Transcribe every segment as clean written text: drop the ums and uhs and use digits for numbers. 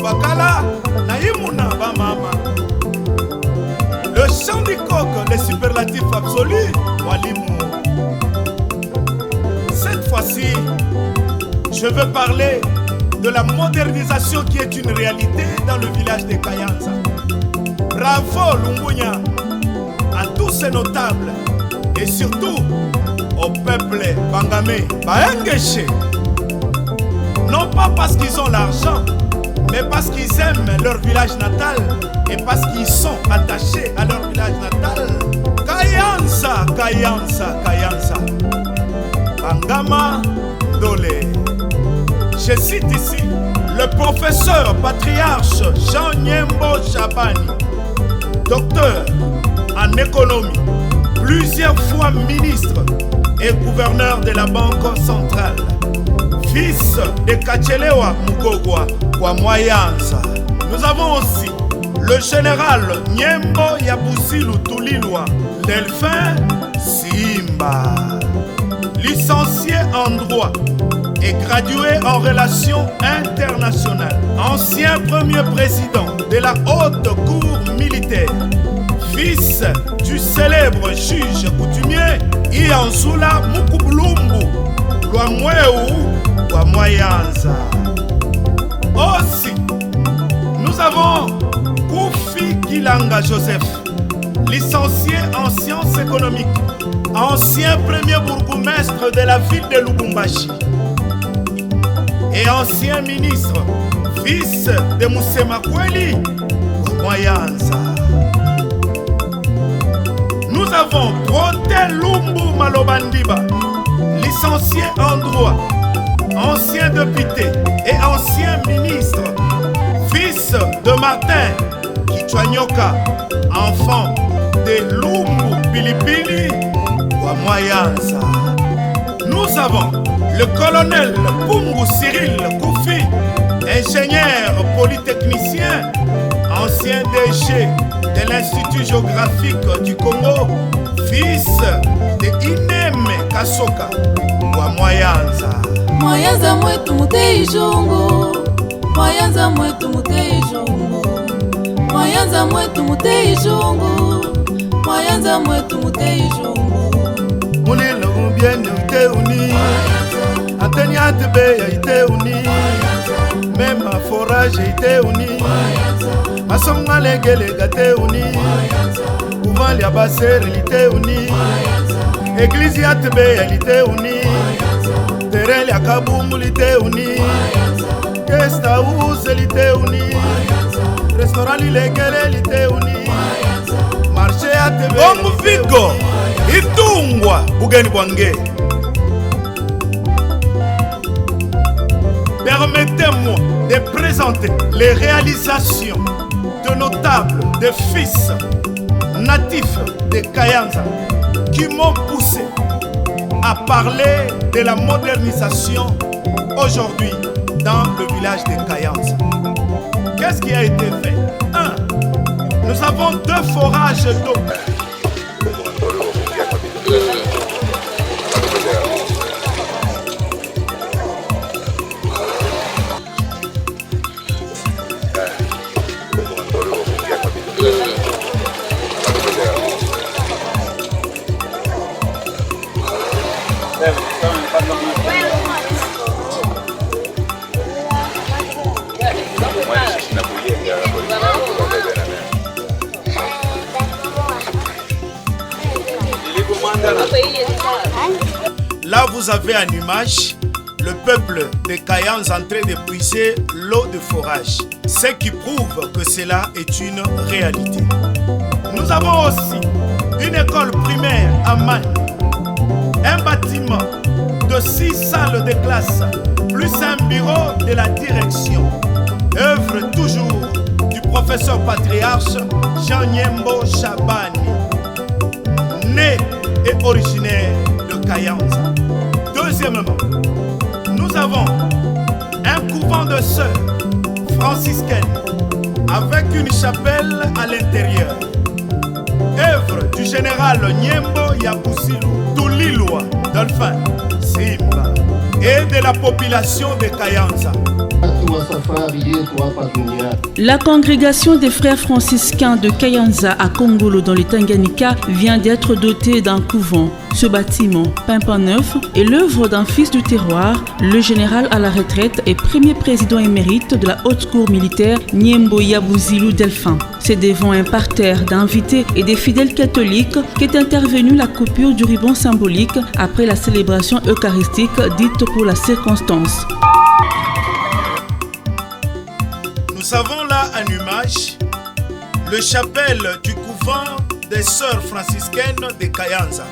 Bakala, Naïmouna, Bamama. Le chant du coq, les superlatifs absolus, Walimou. Cette fois-ci, je veux parler de la modernisation qui est une réalité dans le village de Kayanza. Bravo Lumbunya, à tous ces notables et surtout au peuple Bangamé, Baengeche. Non pas parce qu'ils ont l'argent, mais parce qu'ils aiment leur village natal et parce qu'ils sont attachés à leur village natal. Kayanza, Kayanza, Kayanza. Bangama Dole. Je cite ici le professeur patriarche Jean Nyembo Chabani, docteur en économie, plusieurs fois ministre et gouverneur de la Banque centrale, fils de Kachelewa Mukogwa Kwamoyanza. Nous avons aussi le général Nyembo Yabusilu Tulilwa Delphin Simba, licencié en droit et gradué en relations internationales, ancien premier président de la haute cour militaire, fils du célèbre juge coutumier Iansula Mukubulumbu Lwamweu Kwamoyanza. Aussi, nous avons Koufi Kilanga Joseph, licencié en sciences économiques, ancien premier bourgmestre de la ville de Lubumbashi et ancien ministre, fils de Moussema Kweli Moyanza. Nous avons Prote Lumbu Malobandiba, licencié en droit, ancien député et ancien ministre, fils de Martin Kichwanyoka, enfant de Lumbu Pilipili Moyanza. Nous avons le colonel Pungu Cyril Koufi, ingénieur polytechnicien, ancien DG de l'Institut géographique du Congo, fils de Ineme Kasoka wa Moyanza. Moyanza mwetu mutei jongo, Moyanza mwetu mutei jongo, Moyanza mwetu mutei jongo, Moyanza mwetu mutei jongo. Mulilo mbieni ite uni, anteni atebe ite uni, mema forage ite uni, masonga legele gate uni, couvent ya basere ite uni, église atebe ite uni, terrain ya kabumbu ite uni, guest house ite uni, restaurant legele ite uni, marché atebe Omu Vigo Itungwa Bugeni Bwange. Permettez-moi de présenter les réalisations de notables, de fils natifs de Kayanza qui m'ont poussé à parler de la modernisation aujourd'hui dans le village de Kayanza. Qu'est-ce qui a été fait? 1. Nous avons 2 forages d'eau. Là, vous avez en image le peuple de Kayanza en train de puiser l'eau de forage, ce qui prouve que cela est une réalité. Nous avons aussi une école primaire à Magne, un bâtiment de 6 salles de classe, plus un bureau de la direction. Œuvre toujours du professeur patriarche Jean Nyembo Chabani, né et originaire de Kayanza. Deuxièmement, nous avons un couvent de sœurs franciscaines avec une chapelle à l'intérieur. Œuvre du général Nyembo Yabusilu Tulilwa Delphin Simba et de la population de Kayanza. safari yetu hapa duniani. La congrégation des frères franciscains de Kayanza à Kongolo dans le Tanganyika vient d'être dotée d'un couvent. Ce bâtiment, pimpant neuf, est l'œuvre d'un fils du terroir, le général à la retraite et premier président émérite de la haute cour militaire Nyembo Yabuzilou Delphin. C'est devant un parterre d'invités et des fidèles catholiques qu'est intervenue la coupure du ruban symbolique après la célébration eucharistique dite pour la circonstance. Nous avons là en image le chapelle du couvent des sœurs franciscaines de Kayanza.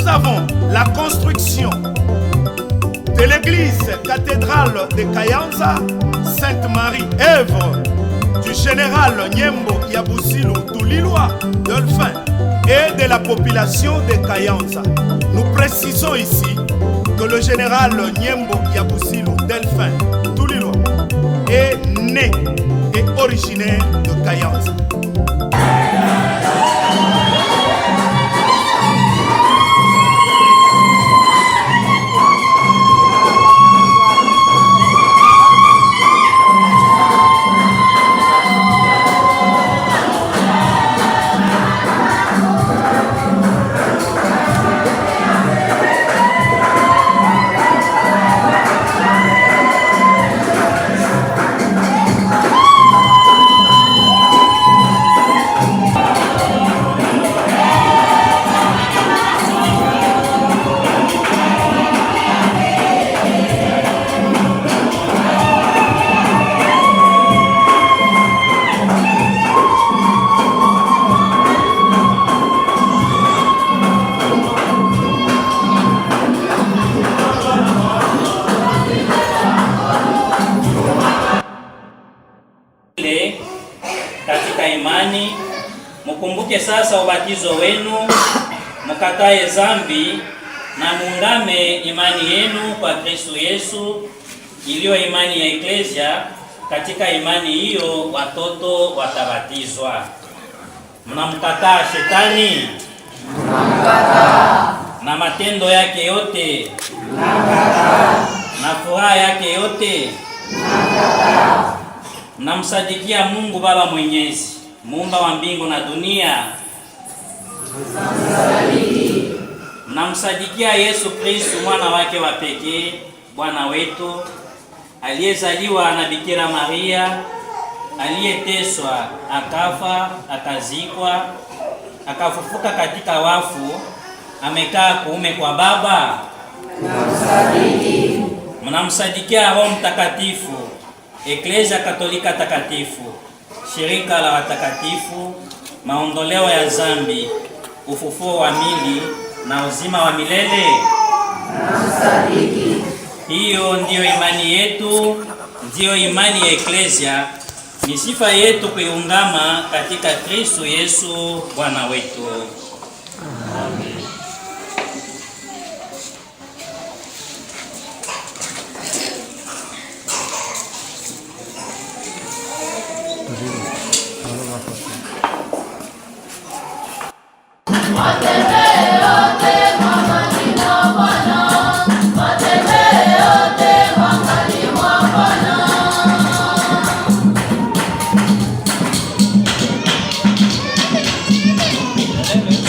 nous avons la construction de l'église cathédrale de Kayanza, Sainte-Marie, œuvre du général Nyembo Yabuzilou Tulilwa Delphin et de la population de Kayanza. Nous précisons ici que le général Nyembo Yabuzilou Delphin Tulilwa est né ordinaire de Kayanza. Katika imani mukumbuke sasa ubatizo wenu, mukatae zambi na muungame imani yenu kwa Kristo Yesu iliyo imani ya Eklesia. Katika imani hiyo watoto watabatizwa. Mnamkataa shetani, mnamkataa na matendo yake yote, mnamkataa na furaha yake yote, mnamkataa. Mnamsadikia Mungu Baba Mwenyezi, muumba wa mbingu na dunia. Mnamsadikia Yesu Kristo mwana wake wa pekee, Bwana wetu, aliyezaliwa na Bikira Maria, aliyeteswa, akafa, akazikwa, akafufuka katika wafu, amekaa kuume kwa Baba. Mnamsadikia Roho Mtakatifu, Eklesia Katolika takatifu, shirika la watakatifu, maondoleo ya zambi, ufufuo wa mili na uzima wa milele. Hiyo ndiyo imani yetu, ndiyo imani ya Eklesia. Ni sifa yetu kuiungama katika Kristo Yesu Bwana wetu. Amen. Amen.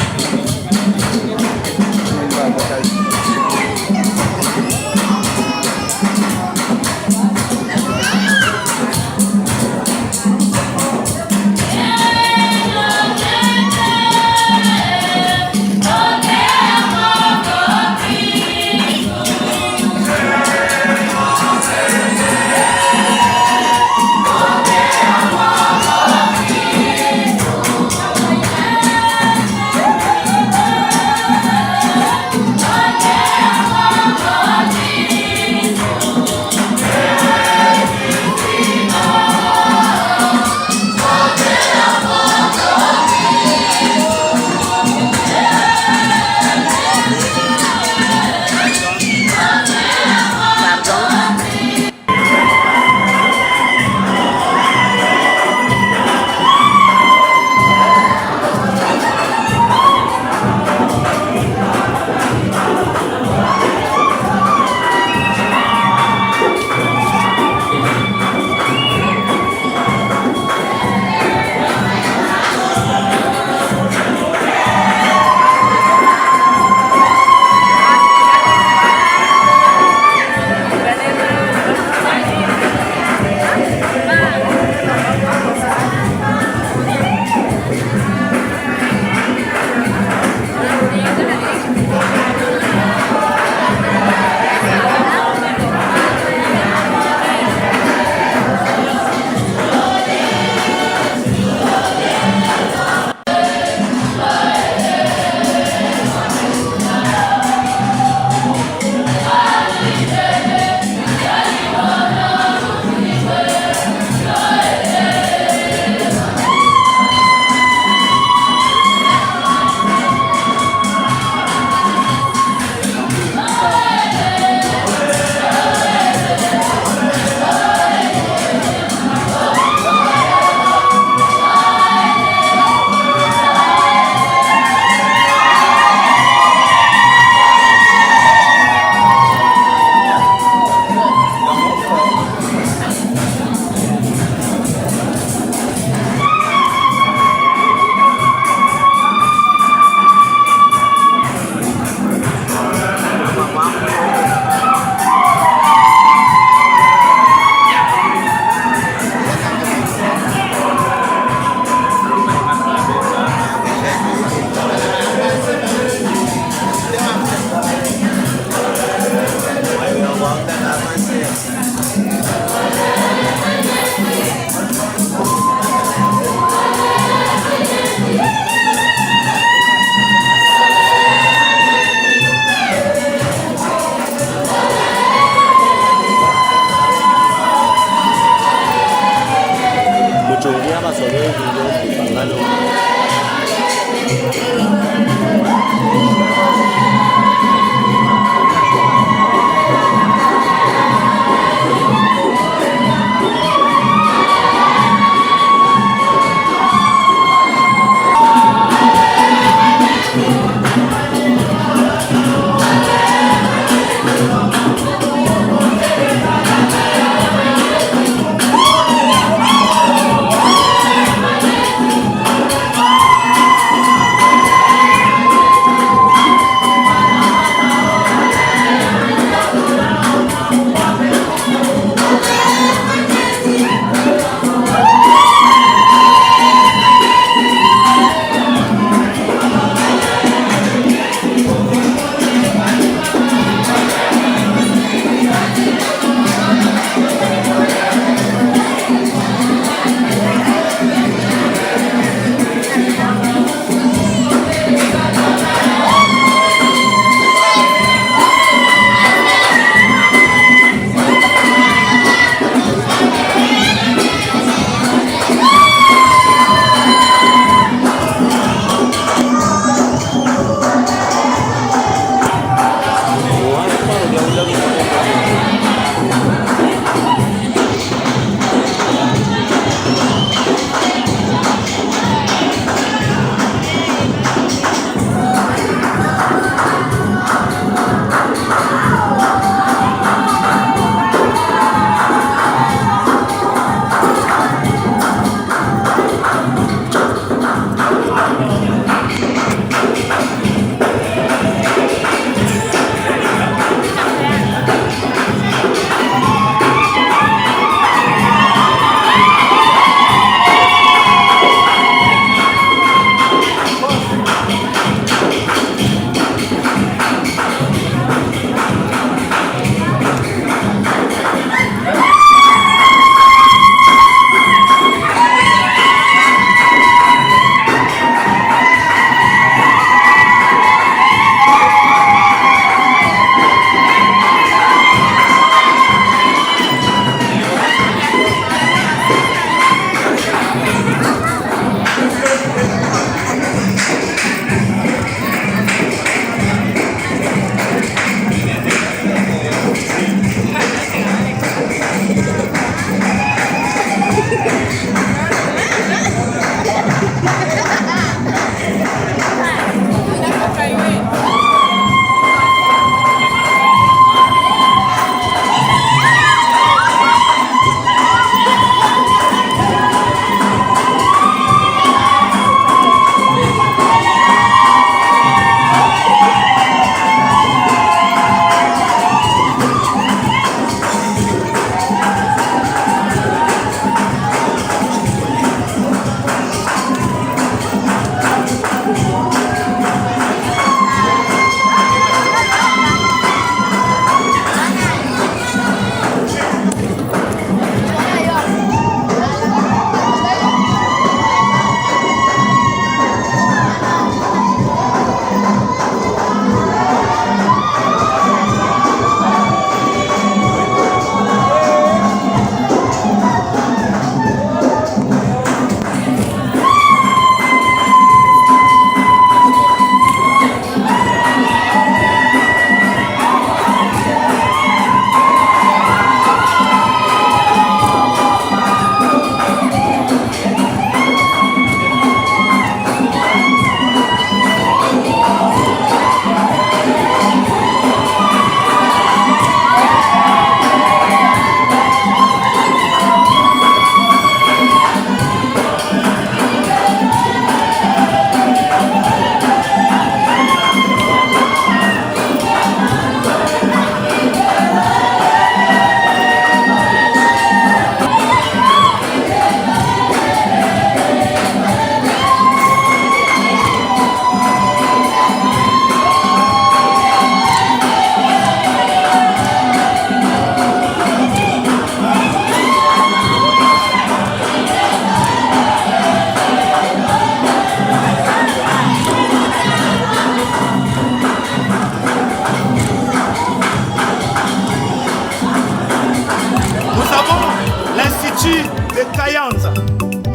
de Kayanza,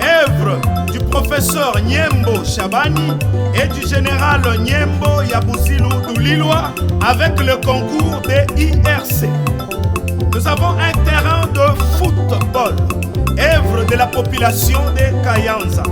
œuvre professeur Nyembo Chabani et du général Nyembo Yabusilou Doulilwa avec le concours des IRC. Nous avons un terrain de football, œuvre de la population de Kayanza.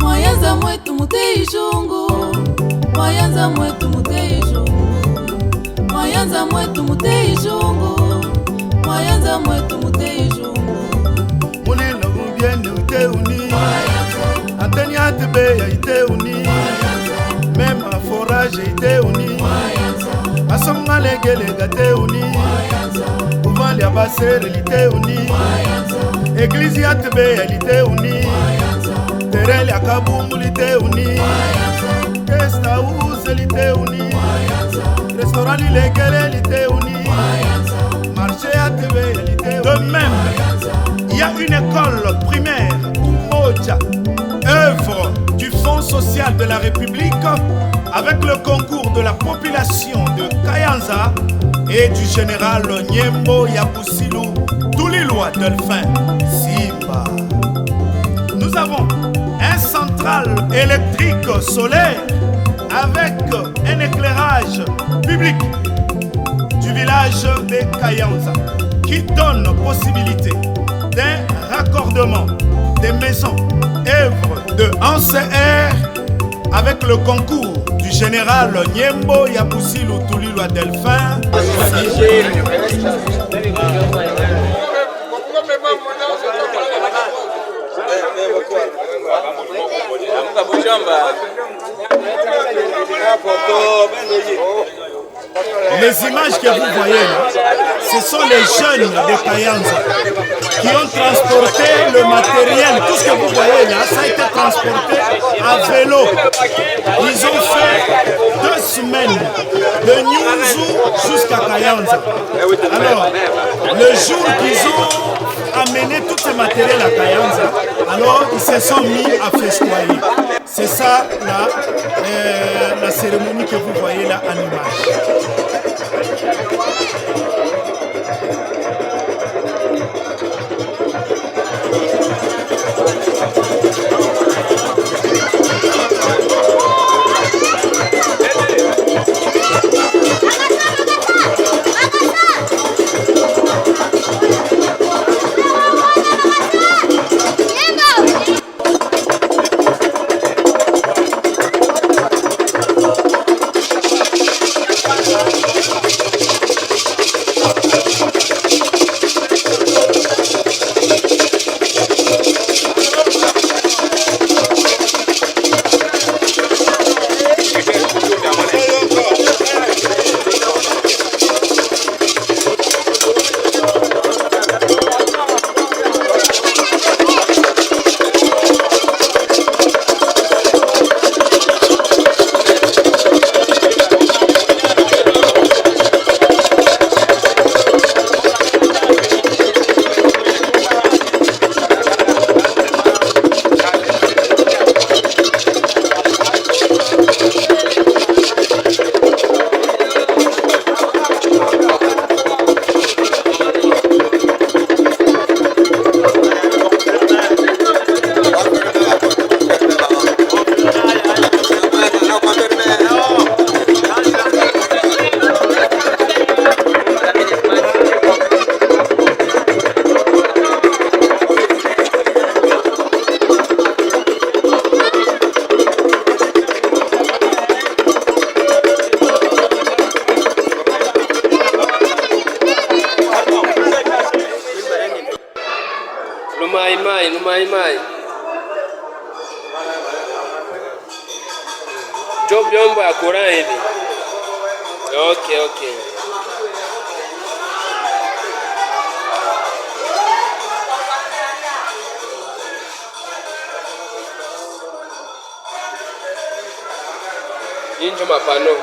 Mwayanza mwetu mutei jungu, Mwayanza mwetu mutei jungu, Mwayanza mwetu mutei jungu. Mulilo mubiene uteuni, anteni atebe iteuni, mema forage iteuni, asonga legelega teuni, uvali abasere liteuni, eglise atebe liteuni, tereli akabumbu liteuni, Testa house liteuni, restaurant légale liteuni, marché à TV liteuni. De même, il y a une école primaire Umoja, œuvre du Fonds social de la République, avec le concours de la population de Kayanza et du général Nyembo Yabusilou Doulilwa Delphin Simba. Nous avons un central électrique solaire avec un éclairage public du village de Kayanza qui donne possibilité d'un raccordement des maisons œuvres de NCR avec le concours du général Nyembo Yabusilou Doulilwa Delphin. Les images que vous voyez là, ce sont les jeunes de Kayanza qui ont transporté le matériel. Tout ce que vous voyez là, ça a été transporté à vélo. Ils ont fait 2 semaines de Nyunzu jusqu'à Kayanza. Alors, le jour qu'ils ont amené tout ce matériel à Kayanza, alors ils se sont mis à festoyer. C'est ça là, la cérémonie que vous voyez là en image. Mai. Job vyombo ya Quran hivi. Okay. Injo mapano.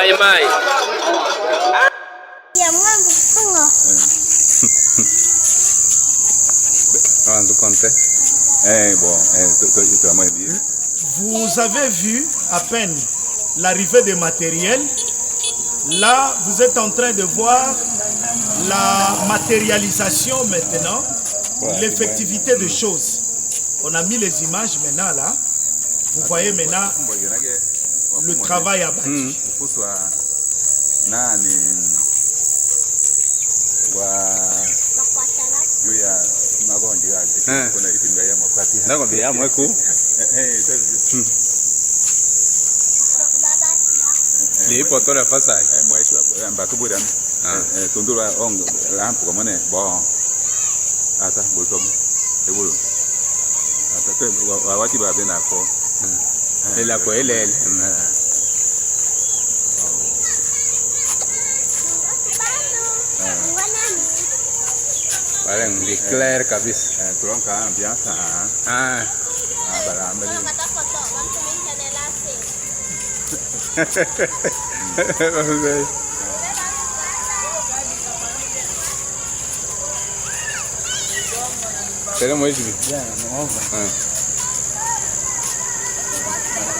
Lumai. Vous avez vu à peine l'arrivée des matériels. Là, vous êtes en train de voir la matérialisation maintenant, l'effectivité des choses. On a mis les images maintenant là. Vous voyez maintenant le travail abattu. Declare kabisa. Turonka ambiance barambali. Seremos hoje.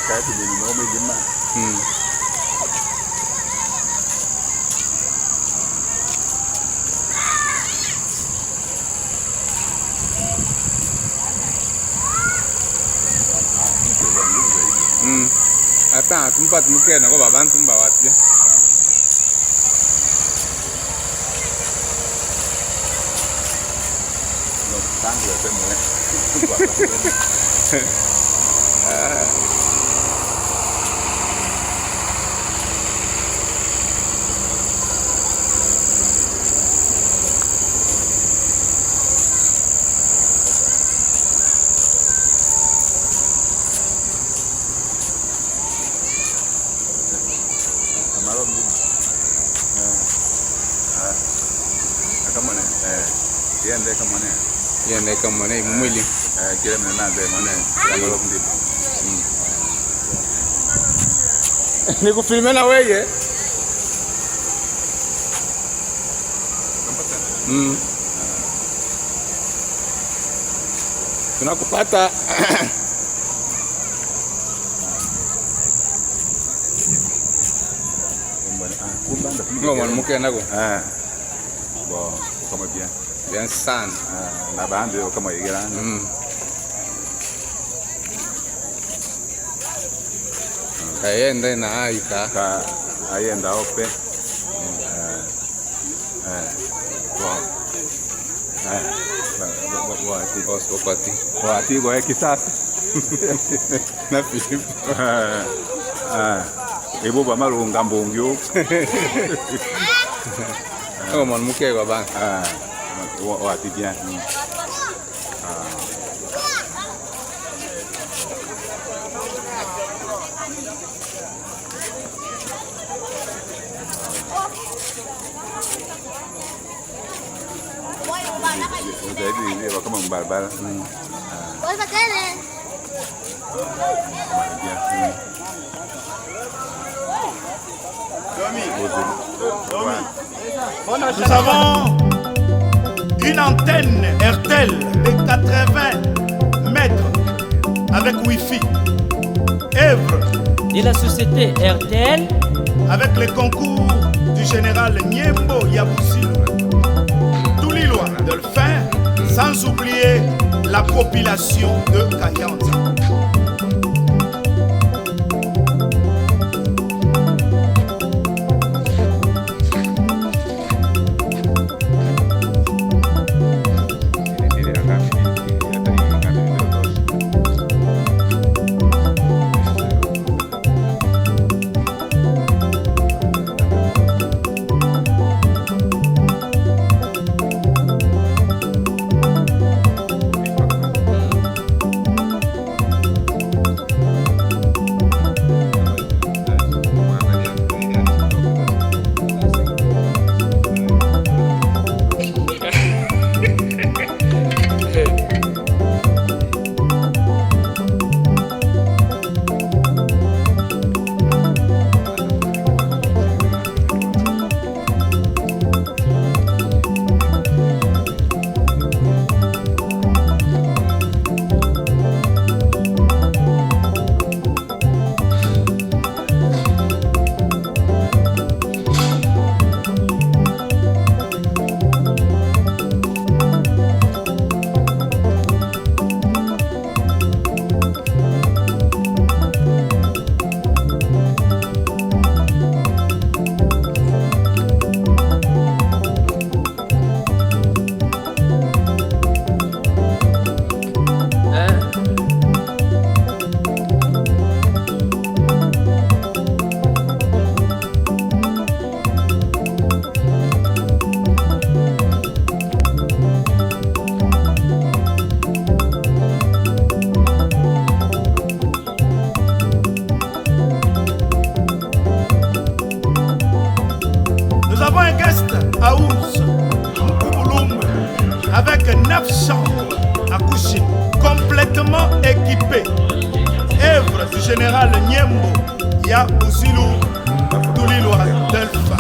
Kati ni nome jima. Ata tumpa tumuke na kwa baba tumba wapi? Tangu temu. Yende kama ne mwili. Kile mna nze mone amalo ndibu. Nikufilme na wewe. Tunakupata. Ngoma mke nako. Bon, kama bien. Bien sana. Na bande kama igirani. Kaenda na aika. Ka ayenda ope. Wati kwa kisasa. Na Philip. Ebo ba malunga mbongyo. Oh, mon mouké, quoi, ben. Wati bien. Jadi kama barabara. Nous avons une antenne RTL de 80 mètres avec Wi-Fi. Œuvre de la société RTL avec le concours du général Niembo Yabusilu. Tous les lois de le faire, sans oublier la population de Kayanza. Avec 9 chambres à coucher, complètement équipées. Œuvre du général Niembo Yabusilu Tulilwa Delfa.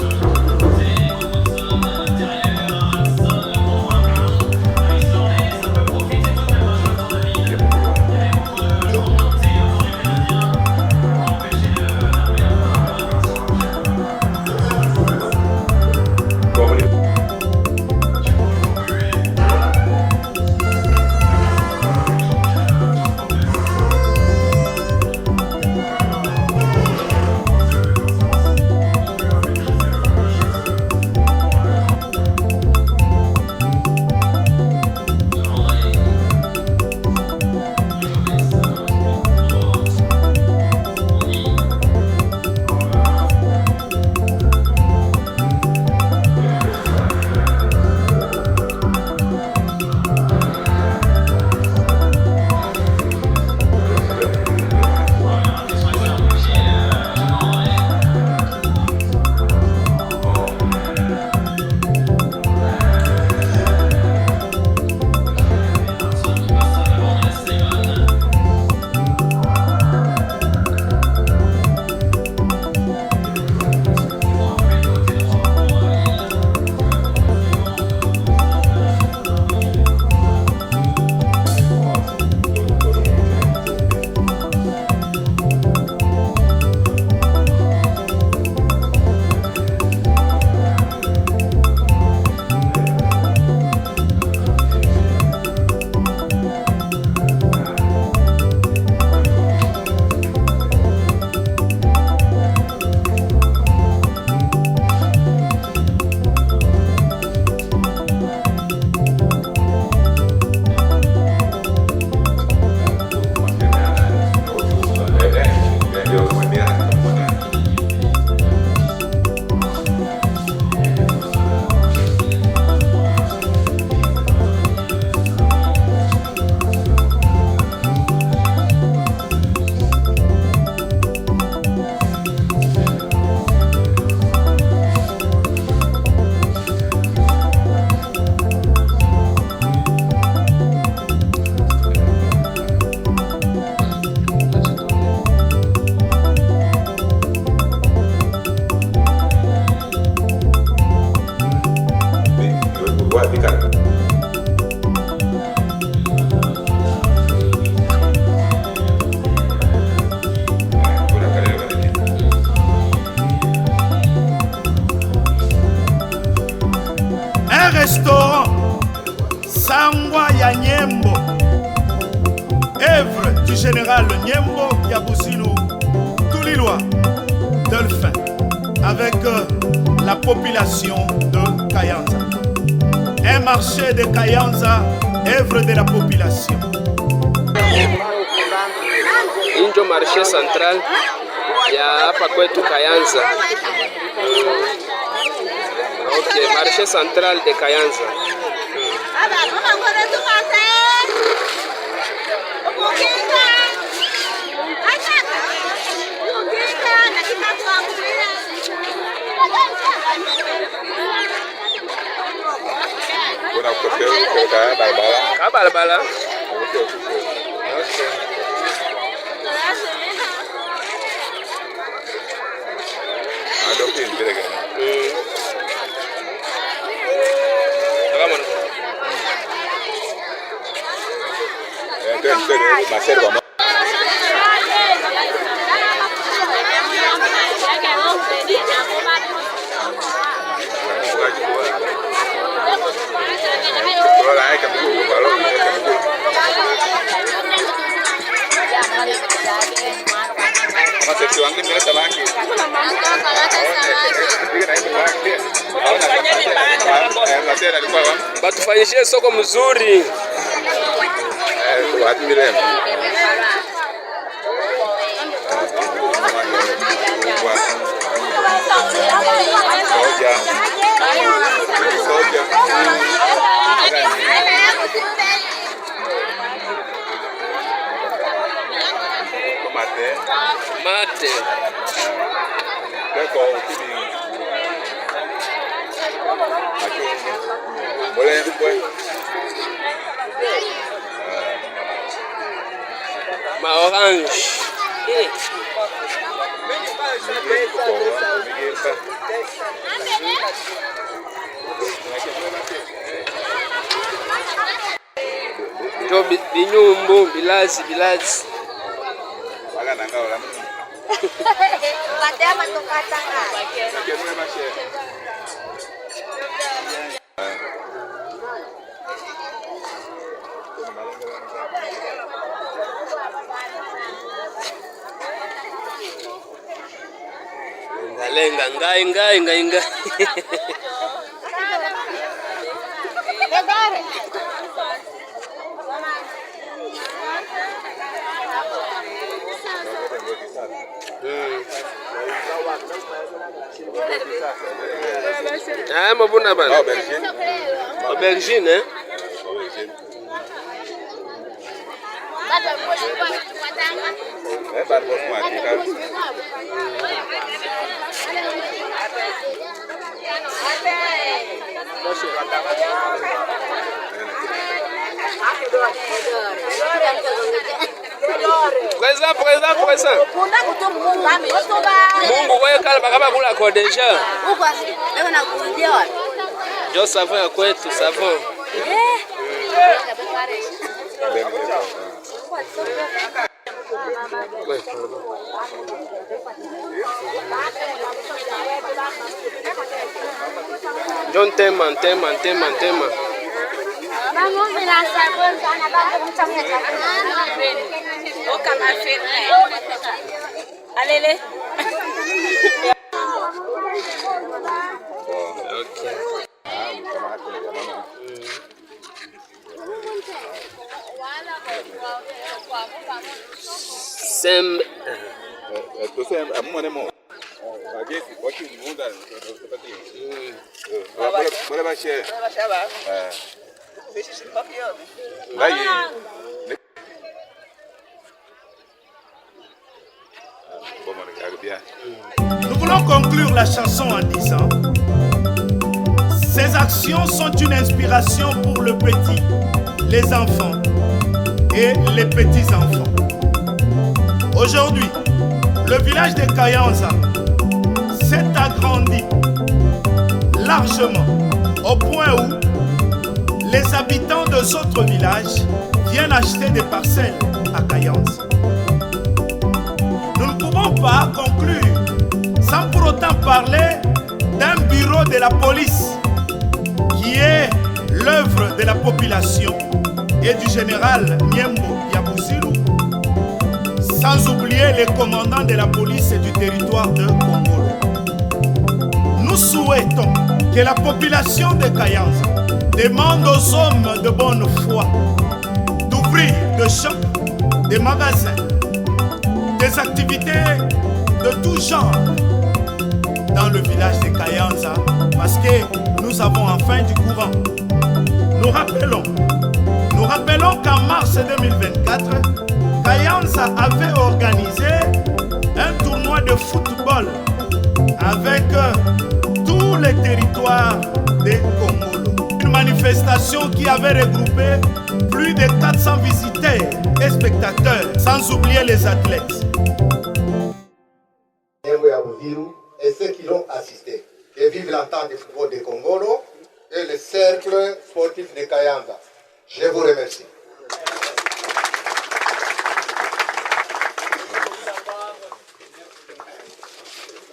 Un restaurant Sangwa ya Nyembo, œuvre du général Nyembo Yabusinu Touliloa Delphin, avec la population de Kayanza. Un marché de Kayanza, œuvre de la population. Injo marché central ya hapa kwetu Kayanza. Okay, marché central de Kayanza. Balabala. Batufanyishie soko mzuri. Mate. Ma orange. Jo binyumbu bilazi. Lenga ngai. Ah, mabuna bana. Aubergine, hein? Présent. Mungu wewe kala bakaba kula kwa deja. Jo savon ya kwetu savon. John tema. Allez. Sembe. Nous voulons conclure la chanson en disant: ces actions sont une inspiration pour le petit, les enfants et les petits-enfants. Aujourd'hui, le village de Kayanza s'est agrandi largement au point où les habitants des autres villages viennent acheter des parcelles à Kayanza. Nous ne pouvons pas conclure sans pour autant parler d'un bureau de la police qui est l'œuvre de la population et du général Nyembo Yabouzilu, sans oublier les commandants de la police du territoire de Kongolo. Nous souhaitons que la population de Kayanza demande aux hommes de bonne foi d'ouvrir des shops, des magasins, des activités de tout genre dans le village de Kayanza parce que nous avons enfin du courant. Nous rappelons qu'en mars 2024, Kayanza avait organisé un tournoi de football avec tous les territoires de Kongolo. Une manifestation qui avait regroupé plus de 400 visiteurs et spectateurs, sans oublier les athlètes. Et ceux qui l'ont assisté. Et vive l'entente du football de Kongolo et le cercle sportif de Kayanza. Je vous remercie.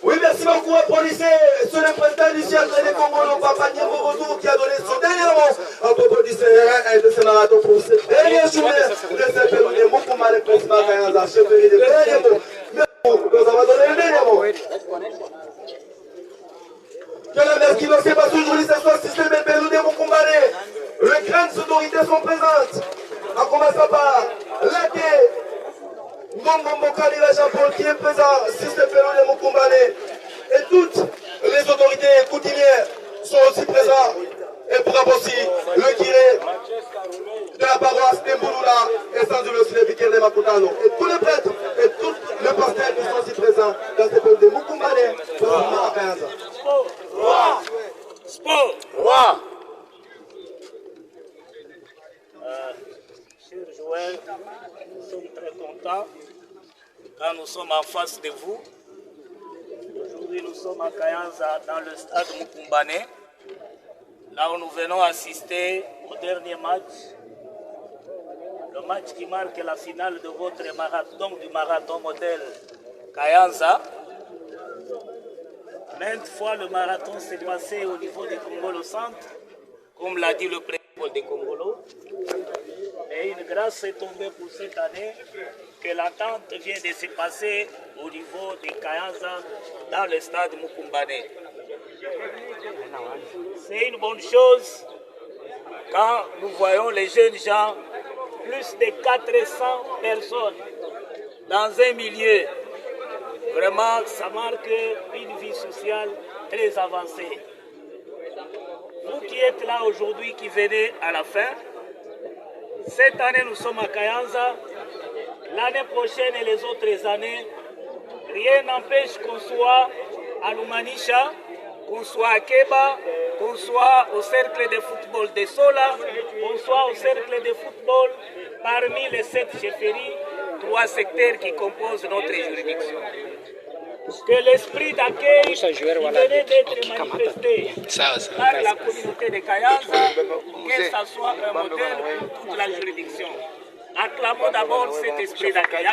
Oui, merci beaucoup. Applaudissez sur le président du cercle de Kongolo, Papa Nyembo Retour, qui a donné son dernier mot à propos du CRN et de ce marathon pour cette dernière journée de cette période de Moukouma, le président Kayanza, chefferie de dernier mot. Nous avons donné le dernier mot. Que la mère qui ne sait pas toujours ce soir système et Belou de Moukoumbané. Les grandes autorités sont présentes. En commençant par Laké, Ngongo Mbokali, la Jean-Paul qui est présent, système Belou de Moukoumbané. Et toutes les autorités coutumières sont aussi présentes. Et pour aussi le curé de la paroisse de Mbouloula et sans oublier aussi les vicaires de Makutano. Et tous les prêtres et tous les pasteurs qui sont aussi présents dans ce peuple de Moukoumbané pour le Kayanza. Roi. Sport. Roi. Cher Joël, nous sommes très contents quand nous sommes en face de vous. Aujourd'hui, nous sommes à Kayanza dans le stade Moukoumbané, là où nous venons assister au dernier match. Le match qui marque la finale de votre marathon, du marathon modèle Kayanza. Maintes fois, le marathon s'est passé au niveau de Kongolo Centre, comme l'a dit le président de Kongolo. Et une grâce est tombée pour cette année que l'attente vient de se passer au niveau de Kayanza dans le stade Moukoumbané. C'est une bonne chose quand nous voyons les jeunes gens, plus de 400 personnes dans un milieu. Vraiment, ça marque une vie sociale très avancée. Vous qui êtes là aujourd'hui, qui venez à la fin, cette année nous sommes à Kayanza, l'année prochaine et les autres années, rien n'empêche qu'on soit à Lumanisha, qu'on soit à Keba, qu'on soit au cercle de football de Sola, qu'on soit au cercle de football parmi les 7 chefferies, 3 secteurs qui composent notre juridiction. Que l'esprit d'accueil qui venait d'être manifesté par la communauté de Kayanza, que ça soit un modèle pour toute la juridiction. Acclamons d'abord cet esprit d'accueil.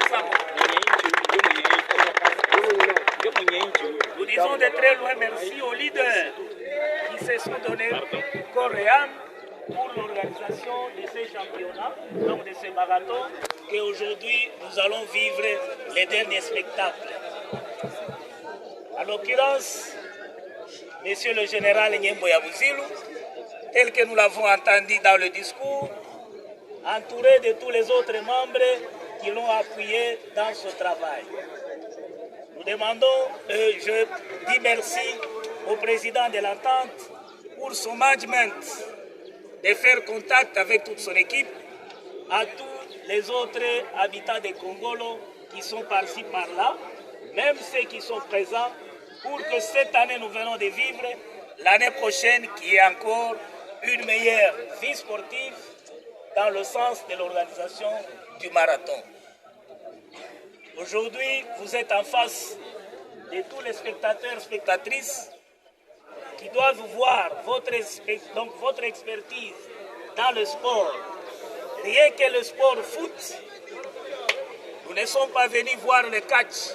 Nous disons de très loin merci aux leaders qui se sont donnés corps et âme pour l'organisation de ces championnats, donc de ces marathons, et aujourd'hui nous allons vivre les derniers spectacles. En l'occurrence, Monsieur le général Nyembo Yabouzilu, tel que nous l'avons entendu dans le discours, entouré de tous les autres membres qui l'ont appuyé dans ce travail. Nous demandons, je dis merci au président de l'entente pour son management, de faire contact avec toute son équipe, à tous les autres habitants de Kongolo qui sont par-ci par-là, même ceux qui sont présents, pour que cette année nous venons de vivre, l'année prochaine qui est encore une meilleure vie sportive dans le sens de l'organisation du marathon. Aujourd'hui, vous êtes en face de tous les spectateurs, spectatrices qui doivent voir votre expertise dans le sport. Rien que le sport foot, nous ne sommes pas venus voir le catch.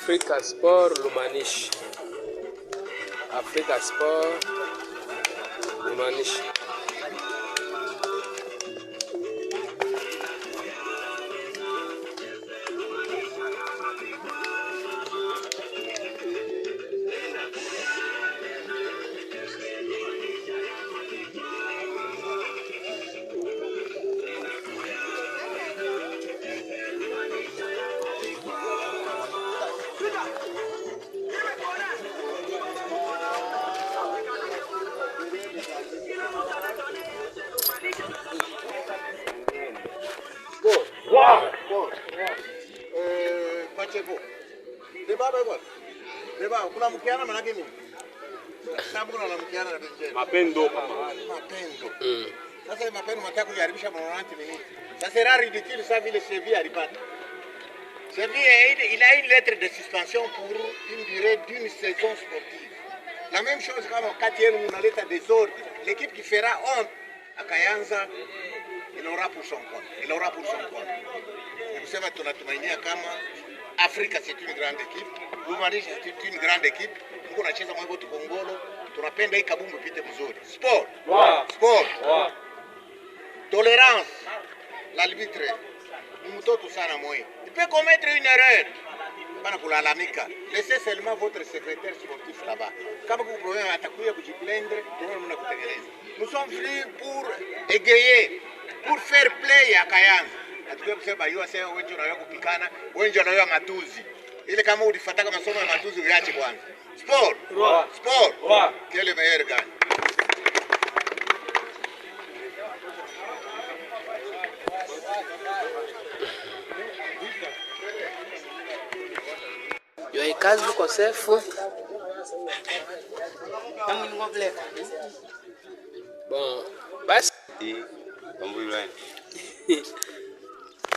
Africa Sport Lumanishi. Africa Sport Lumanishi. mkiana manake nini? Sababu na mkiana na benjeni. Mapendo papa. Mapendo. Sasa mapendo mataka kujaribisha mwananchi nini? Ça sera ridicule ça vile Sevilla alipata. Sevilla il a une lettre de suspension pour une durée d'une saison sportive. La même chose kama wakati yenu mnaleta désordre, l'équipe qui fera honte à Kayanza il aura pour son compte. Il aura pour son compte. Kusema tunatumainia kama Afrika c'est une grande équipe, Lumani c'est une grande équipe. Mko nacheza mwanzo tukongolo, tunapenda hii kabumbu pite mzuri. Sport. Sport. Tolérance. L'arbitre. Ni mtoto sana moyo. Il peut commettre une erreur. Bana kulalamika. Laissez seulement votre secrétaire sportif là-bas. Kama kuna problème atakuja kujiplaindre, ndio mnakutekeleza. Nous sommes venus pour égayer, pour faire play à Kayanza. Hatukuwa kusema hiyo sasa wengi wanayo kupikana, wengi wanayo matuzi. Ile kama ulifuataka masomo ya matuzi uache kwanza. Sport. Sport. Quel est meilleur gagne? Yo kazi kwa sefu. Bon, basi Kambu yule.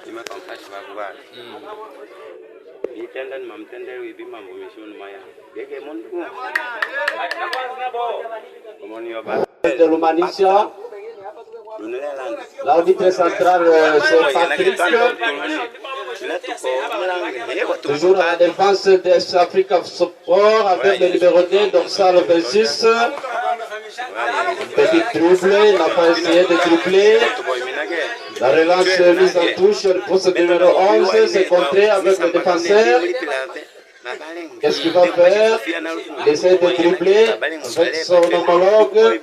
Nima kampashi bakubala. Nitenda ni mamtendele hivi mambo mishoni maya. Gege mundu. Komoni yoba. De l'Humanisha. L'arbitre central c'est Patrick. Toujours à la défense des Africa Sport avec le numéro 2, dorsal 26. Petit trouble, il n'a pas essayé de troubler. La relance mise en touche, le poste numéro 11, c'est contré avec le défenseur. Qu'est-ce qu'il va faire? Il essaie de dribbler avec son homologue.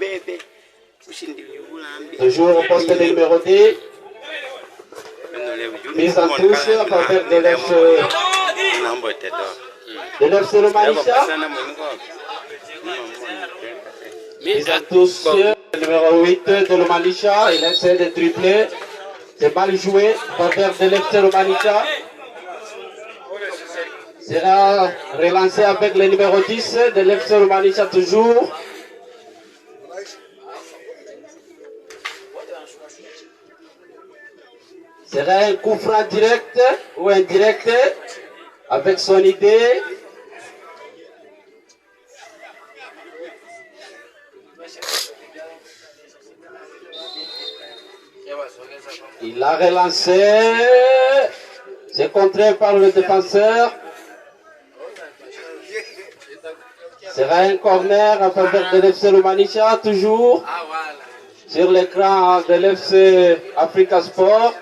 Toujours au poste numéro 2. Mise en touche à faveur de l'FC Lumanisha. Mise en touche, numéro 8 de Lumanisha. Il essaie de tripler. C'est mal joué à faveur de l'FC Lumanisha. Sera relancé avec le numéro 10 de l'FC Lumanisha toujours. Sera un coup franc direct ou indirect avec son idée. Il a relancé. C'est contré par le défenseur. Sera un corner en faveur de l'FC Lumanisha toujours. Sur l'écran de l'FC Africa Sport.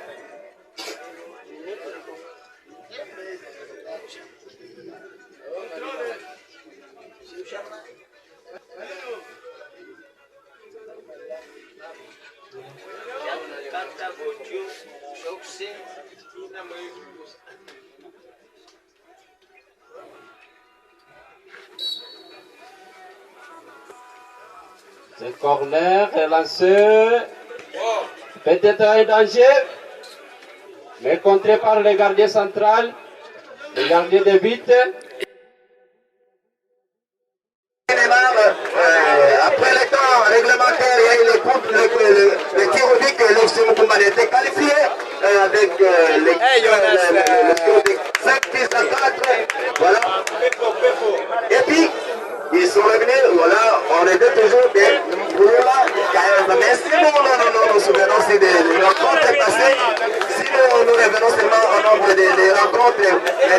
Ce corner est lancé. Peut-être un danger. Mais contré par le gardien central. Le gardien de but. Après le temps réglementaire, il y a eu le tir au but que l'FC Mukumbane était qualifié avec le score de 5 buts à 4. Voilà. Et puis, ils sont revenus, voilà, on était toujours des Bouloula, mais si nous souvenons si des rencontres passées, si nous revenons seulement au nombre des rencontres,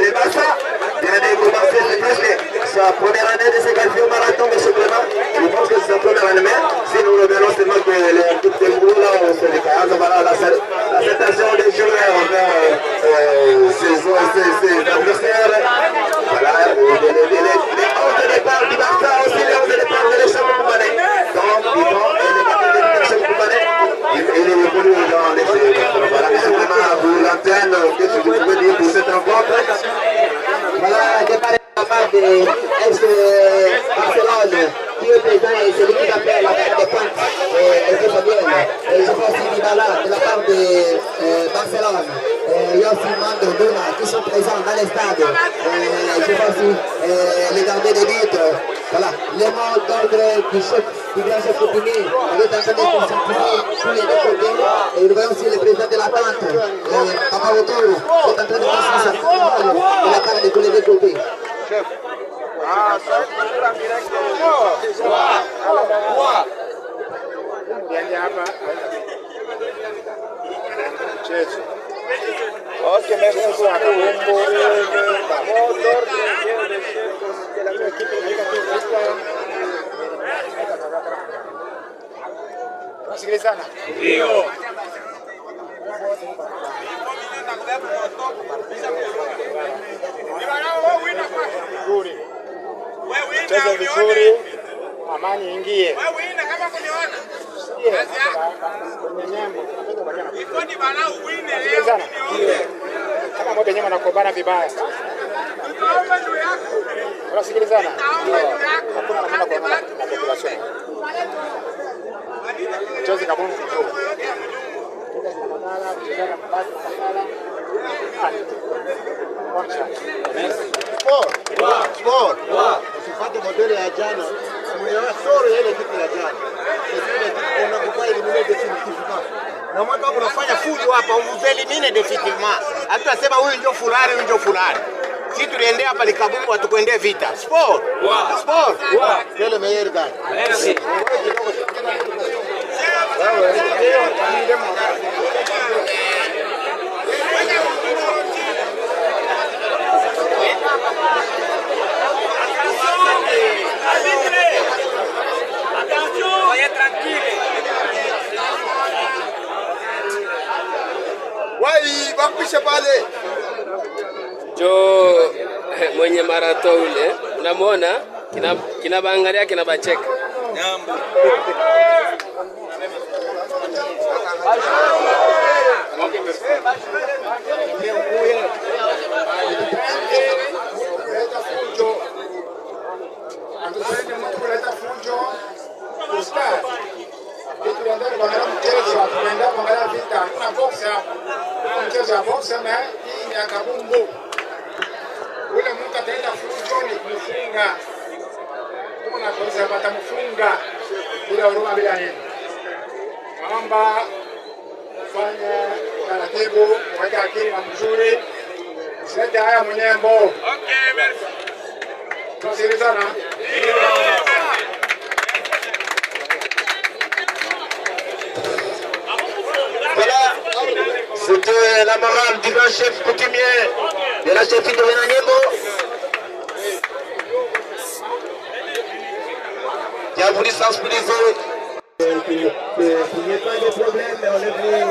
les Massa, vient de commencer, je pense que sa première année de se qualifier au marathon, M. Clément, je pense que c'est sa première année, mais si nous revenons seulement que l'équipe de Bouloula, on se décale, voilà, l'acceptation des joueurs envers ses adversaires, voilà, les comptes de départ du Barça aussi, les comptes de départ de l'FC Mukumbane. Donc, ils vont les battre de l'FC Mukumbane. Il évolue dans l'FC. Voilà, simplement à vous l'antenne, qu'est-ce que vous pouvez dire pour cette rencontre? Voilà, départ de la part de FC Barcelone, qui est présent et celui qui appelle la part de pointe, FC Fabienne. Et je vois aussi Dybala de la part de Barcelone. Il y a aussi Mando, Dona qui sont présents dans les stades. Je vois aussi les gardiens avait des buts. Voilà, les mots d'ordre du chef, du grand chef coutumier, il est en train de conscientiser tous les deux côtés. Et nous voyons aussi le président de l'attente, Papa Retour, qui est en train de conscientiser de la part de tous les deux côtés. Ok, merci beaucoup. Sikilizana. Ndio. Cheza vizuri. Amani ingie. Wewe ina kama kuniona. Kwenye nembo. Ikoni bana uwine leo. Kama moja nyama nakobana vibaya. Tunaomba juu yako. Unasikilizana? Hakuna namna kwa na population. Cheza kama mtu. Sport. Usifate modele ya jana. Mwenyewe sore ile kitu ya jana. Unakuwa elimine definitivement. Na mwaka unafanya fujo hapa, uelimine definitivement. Hatutasema huyu ndio fulani, huyu ndio fulani. Sisi tuliendea hapa likabubu atukuendea vita. Sport. C'est le meilleur gars. Merci. Soyez tranquille. Wai, wapishe pale. Jo mwenye marato ule unamwona kinabaangalia kinabacheka. Ule mtu ataenda fujo ni kumfunga. Kama unaweza watamfunga bila huruma bila nini. Naomba fanya taratibu, weka akili na mzuri. Usilete haya mwenyembo. Okay, merci. Tunasikilizana. Voilà, c'était la morale du grand chef coutumier de la chefie de Wenanyembo, qui a voulu sensibiliser. Il n'y a pas de problème, mais on est venu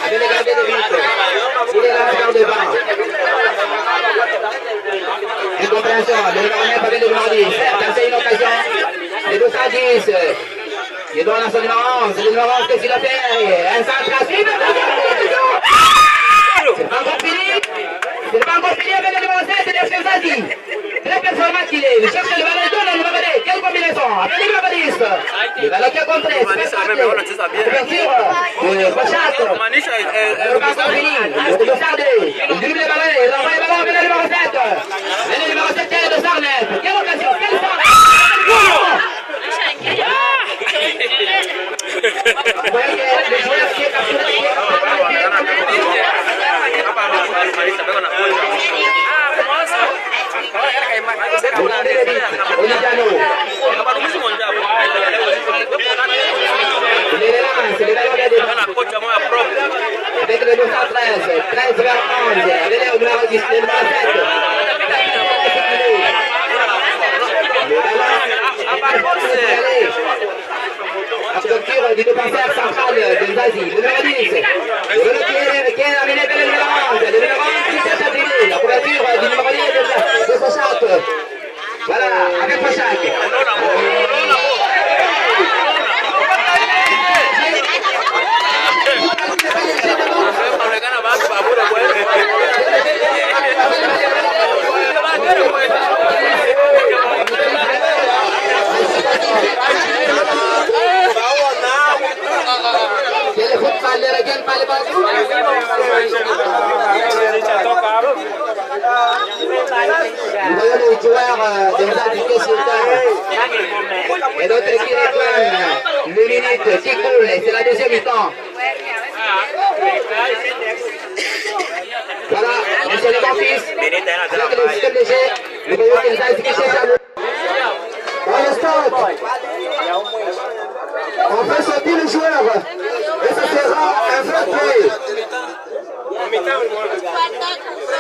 Allez les garder de vite. Il est là dans le banc. Incompréhension, le numéro 9 avec le numéro 10. Certes, c'est une occasion. Les 210. Il doit lancer le numéro 11. Le numéro 11, qu'est-ce qu'il a fait? Un centre à suivre. C'est pas encore fini. C'est pas encore fini avec le numéro 7, c'est le Zadi. Très performant qu'il est. Il cherche le ballon, il donne le numéro 2. Quelle combinaison? Avec le numéro 10. Le ballon qui a contré. Couverture. Pochak. Le pas fini. Le Sardet. Il dribble le ballon. Il envoie le ballon avec le numéro 7. Et le numéro 7 de Sarnet. Quelle occasion? Quelle sorte? Vous voyez le joueur qui est capturé. Avec le 213, 13 vers 11, avec le numéro 10, le numéro 7. Capture du défenseur central de Zazie, le numéro 10. Qui est amené vers le numéro 11. Le numéro 11 qui s'est attribué. La couverture du numéro 10 de Pochak. Voilà, avec Pochak. voyons les joueurs déjà indiqués sur le terrain. Et d'autres qui réclament les minutes qui coulent. C'est la deuxième mi-temps. Voilà, monsieur le bon-fils, avec le système de jeu, nous voyons qu'ils ont indiqué chez Chabot. Dans le stade, on fait sortir les joueurs et ce sera un vrai play.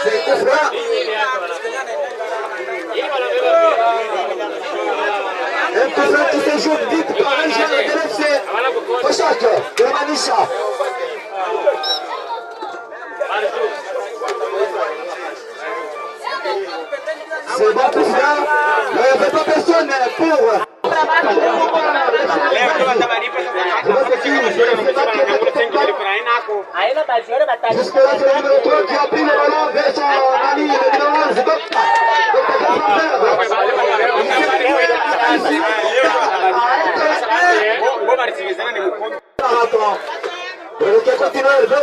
C'est tout ça. Un coup franc qui se joue vite par un joueur de l'FC Fochak de la Manisha. C'est bon coup franc, mais il n'y avait pas personne pour... Jusque-là, c'est le numéro 3 qui a pris le ballon vers son ami, le numéro 11, Docta. Le numéro 2,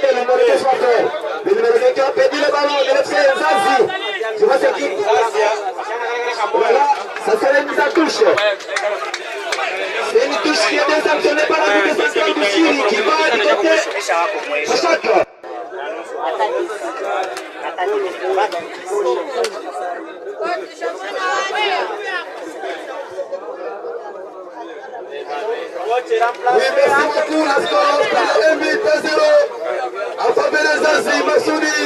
le numéro 2 soit fait. Le numéro 2 qui a perdu le ballon de l'FC Zazie. Je vois c'est qui. Voilà, ça serait une mise à touche. C'est une touche qui est bien sanctionnée par la Coupe de Centrale du Chili qui va du côté Fochak. Oui, merci beaucoup, la score, 1 but à 0 en faveur de Zazie Massoudi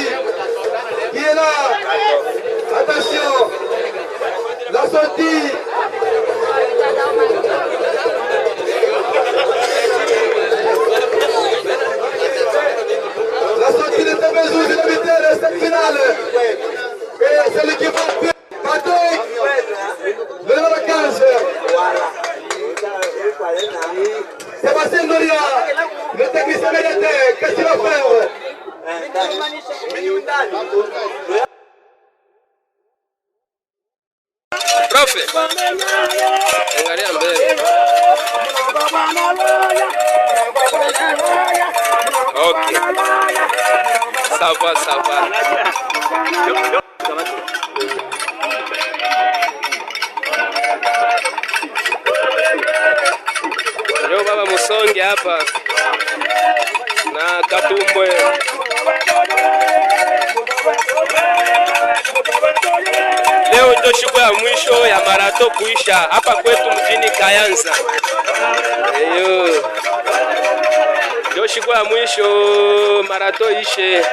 qui est là. Attention, la sortie. La sortie de Tebezou, c'est l'invité de cette finale. Et c'est l'équipe Patrick, le numéro 15. Sébastien Doria, le technicien médiateur, qu'est-ce qu'il va faire? Profe, angalia mbele. Okay. Ça va. Leo baba Musonge hapa na Katumbwe. Leo ndio siku ya mwisho ya marato kuisha hapa kwetu mjini Kayanza. Eyo. Ndio siku ya mwisho marato ishe.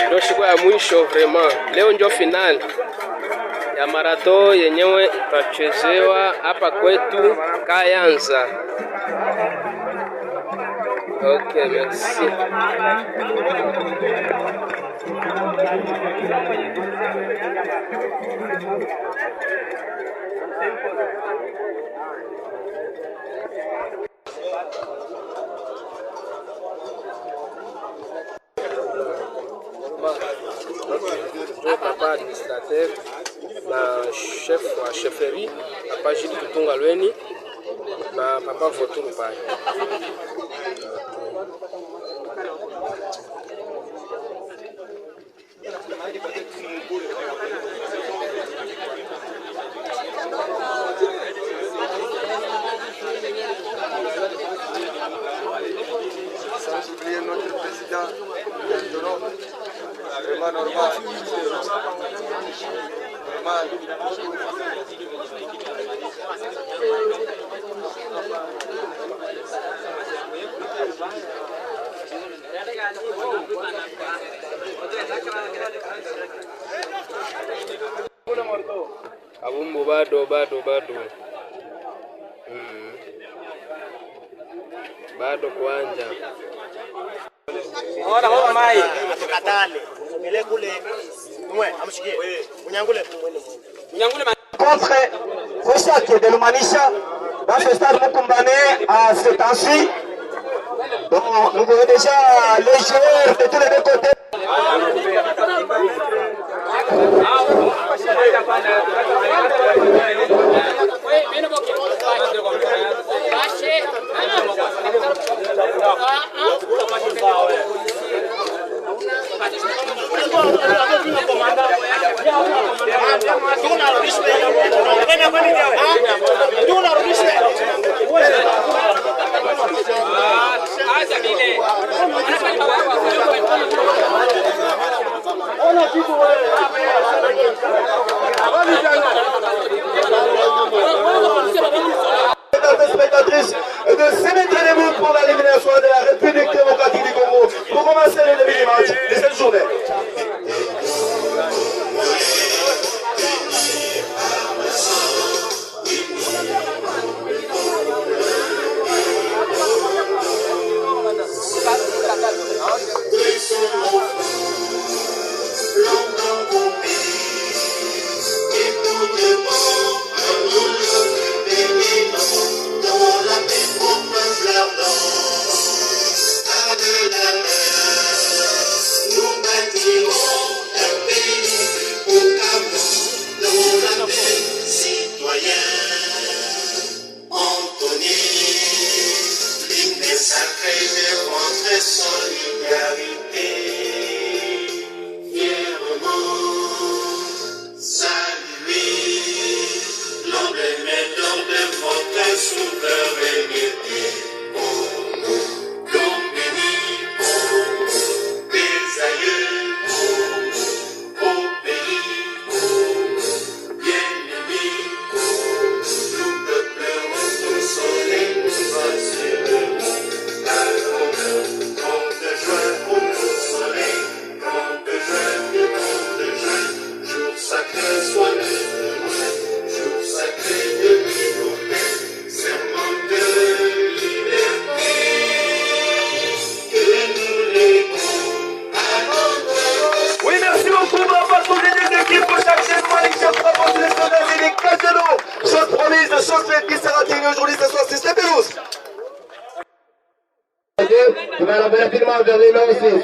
Ndio siku ya mwisho vraiment. Leo ndio final ya marato yenyewe itachezewa hapa kwetu Kayanza. Ok, merci. Papa administrateur na chef wa chefferie Papa Jili Tutunga Lweni na Papa Voturu Pai. Sans oublier notre président vraiment normal. Abumbu bado. Bado kuanja. Ora mama mai atukatale. Mele kule. Mwe amshikie. Unyangule mwene. Unyangule contre Fochak de l'Umanisha dans ce stade Mukumbane à ce temps-ci. Donc nous voyons déjà les joueurs de tous les deux côtés. Spectatrices de se mettre debout pour l'élimination de la République démocratique du Congo pour commencer le demi-match de cette journée.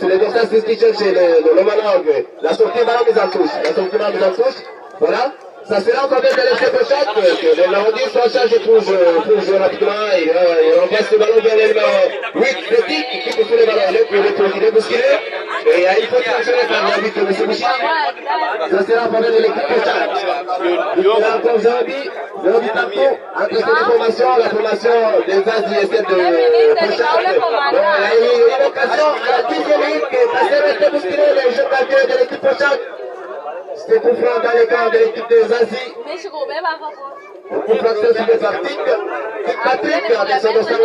Les dorsales qui cherchent le malang, la sortie ballon mise en touche, voilà. Ça sera quand même de l'effet Pochak, que l'arrondi soit chargé pour jouer rapidement, il remplace le ballon vers le numéro 8, Petit, qui peut le ballon, il est bousculé, et il faut sanctionner par l'arbitre de M. Bouchard. Ça sera quand même de l'équipe Pochak. Il y a encore Zambi partout, entre cette formation, la formation des As et celle de Pochak. Il y a eu une occasion à la 10e minute, parce qu'il restait bousculé les jeux gardien de l'équipe Pochak. C'était coup franc dans les camps de l'équipe des Asie. Coup franc sur le parti. Patrick avec son dossard.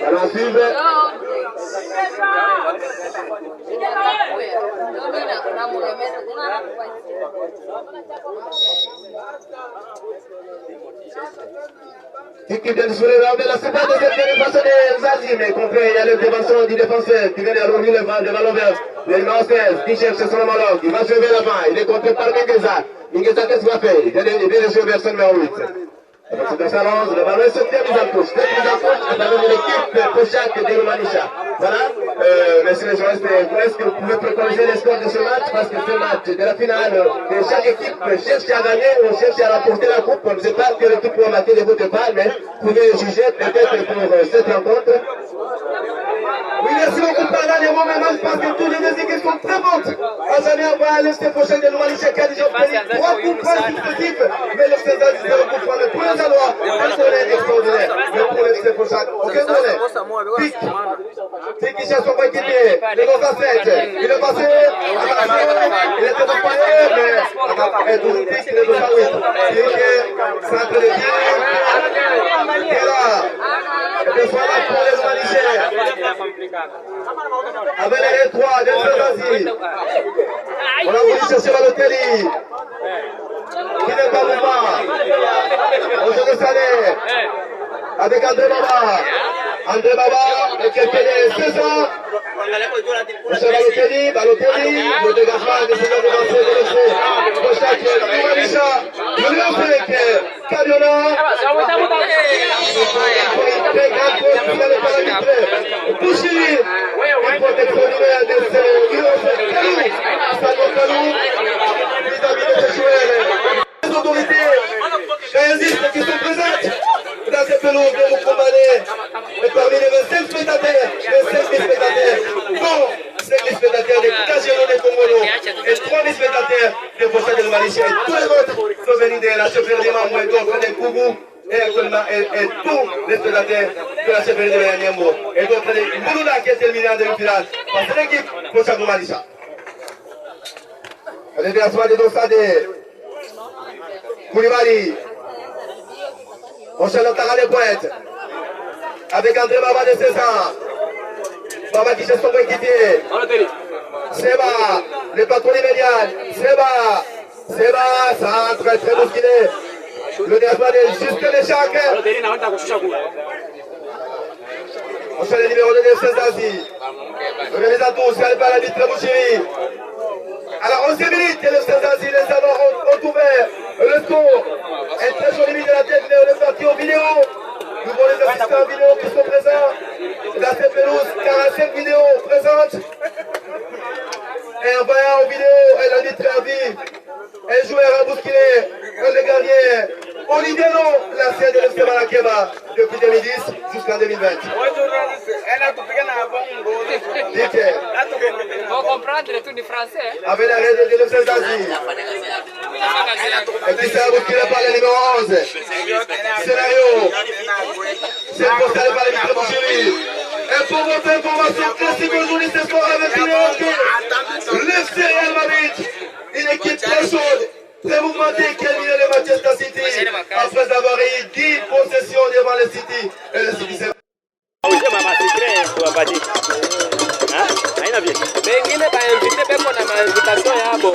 Allons suivre. Qui vient de se lever, là, c'est pas de cette défense des Asie, mais compris, il y a le défenseur du défenseur qui vient d'arrondir le ballon vers le numéro 16, qui cherche son homologue, il va se lever l'avant, il est contré par Mingueza. Mingueza, qu'est-ce qu'il va faire? Il vient de jouer vers son numéro 8. C'est dans sa lance, le ballon est sorti à mise en touche. Cette mise en touche à travers l'équipe Pochak de Romanisha. Voilà, messieurs les joueurs, est-ce que vous pouvez préconiser les scores de ce match? Parce que ce match de la finale, chaque équipe cherche à gagner ou cherche à remporter la coupe. Je ne sais pas que l'équipe pour marquer les buts de balle, mais vous pouvez juger peut-être pour cette rencontre. Oui, merci beaucoup par là, les moments, parce que toutes les deux équipes sont très fortes. Azania va laisser prochain de Romanisha qui a déjà obtenu 3 coups successifs, mais le César dit 0 coup de pour les Allois, un tournée extraordinaire. Mais pour le FC Pochak, aucun tournée. Pic qui cherche son coéquipier, le dans sa tête, il est passé, il était accompagné, mais toujours Pic, il est dans sa route. Pic, centre de pied, et là, et soit là pour les Romaniciens. Avec les 3 d'El-Fazazi, on a voulu chercher Balotelli, qui n'est pas mouvement, au jeu de Salé, avec André Baba, et quelqu'un de 16 ans, M. Balotelli, le dégagement de César de Marseille de l'effet, Pochak, Romanisha, le lion avec Cadiona, Bouchiri, il faut être extraordinaire de ce Kalou, vis-à-vis de ce joueur. Les autorités qui sont présentes dans cette pelouse de Mukumbane, et parmi les 25 spectateurs, dont 5 spectateurs des Casiano de Congolo et 3 spectateurs de Pochak de Malaysia, et tous les autres sont venus de la chefferie des membres et d'autres des Kougou, et tous les spectateurs de la chefferie de Niambo, et d'autres des Mbouloula qui est terminé en demi-finale, parce que l'équipe Pochak de Malaysia. Le déplacement de Dossade. Koulibaly. Enchaîne l'attaque des pointes. Avec André Baba de 16 ans. Baba qui cherche son coéquipier. Seba, le patron immédiat. Seba, centre très bousculé. Le déplacement de Justin Deschamps. Enchaîne le numéro 2 de Césazi. Remise à tous, c'est pas la vitre Bouchiri. À la 11e minute, le Césazi, les Allemands ont ouvert le score. Un très joli milieu de la tête, mais on est parti en vidéo. Nous voulons les assistants vidéo qui sont présents. La pelouse, 45 vidéos présentes. Et on va en vidéo, elle a dit très vite. Un joueur à bousculer, le gardien. Olivier Non, l'ancien de l'FC Malakeba, depuis 2010 jusqu'en 2020. Faut comprendre tout du français. Avec la raison de l'FC d'Asie. Et puis ça a bousculé par le numéro 11. Scénario. C'est posté par le vitre Bouchiri. Et pour votre information, classique aujourd'hui, c'est sport avec une hockey. L'FC Real Madrid, une équipe très chaude. Très mouvementé qui a éliminé le Manchester City après avoir eu 10 possessions devant le City. Et le City s'est... Bengine bainvite beko na mainvitation yabo.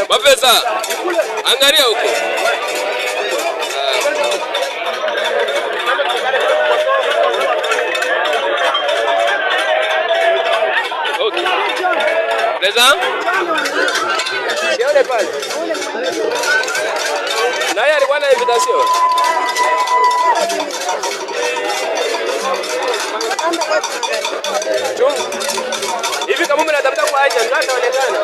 Mapesa. Angalia huko. Okay. Présent? Sione pale. Naye alikuwa na invitation. Hivi kama mnatafuta kwa aje ndio ataonekana.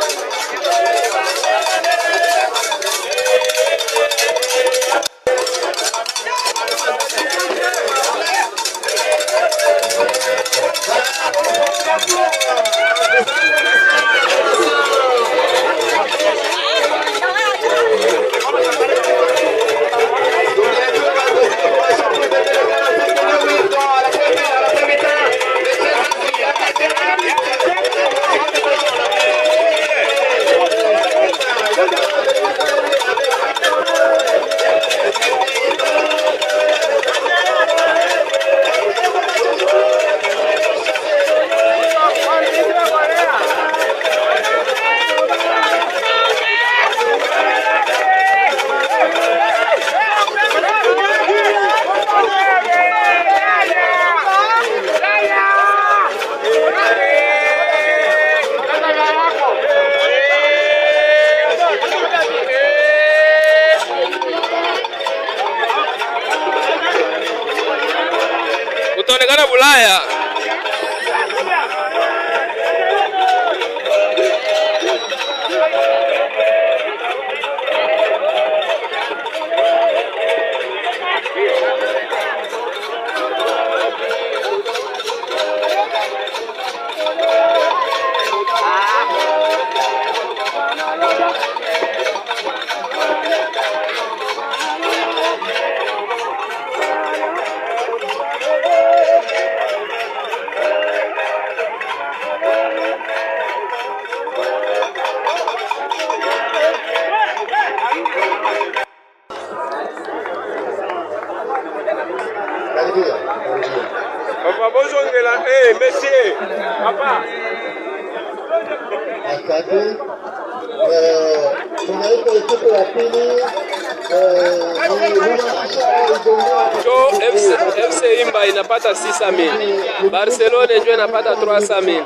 Utaonekana Bulaya. Papa, bonjour, monsieur. Papa. Asante. Tunaweka ekipe ya pili. Jo FC Imba inapata 600,000. Barcelona ndio inapata 300,000.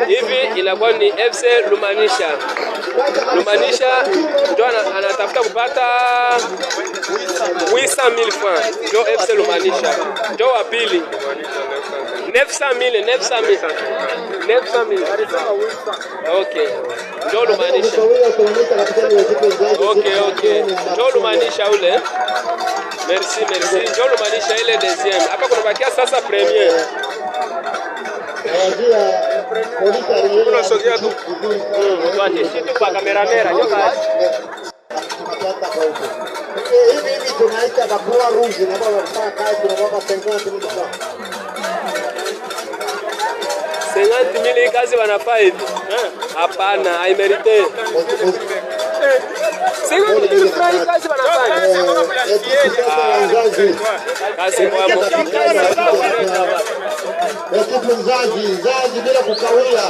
Hivi inakuwa ni FC Lumanisha. Lumanisha ndio anatafuta kupata 800,000 francs. Ndio FC Lumanisha. Ndio wa pili. 900,000. Okay. Ndio Lumanisha. Okay. Ndio Lumanisha ule. Merci. Ndio Lumanisha ile deuxième. Hapa kuna bakia sasa premier. Unasogea tu. Tuache kitu kwa kamera. Hivi tunaita bakua rouge na baba kwa kazi tunawapa 50,000 francs. 50,000 kazi wanafaa hivi. Hapana, haimerite. 50,000 francs kazi wanafanya. Kazi kwao. Ekipu Nzazi bila kukawia.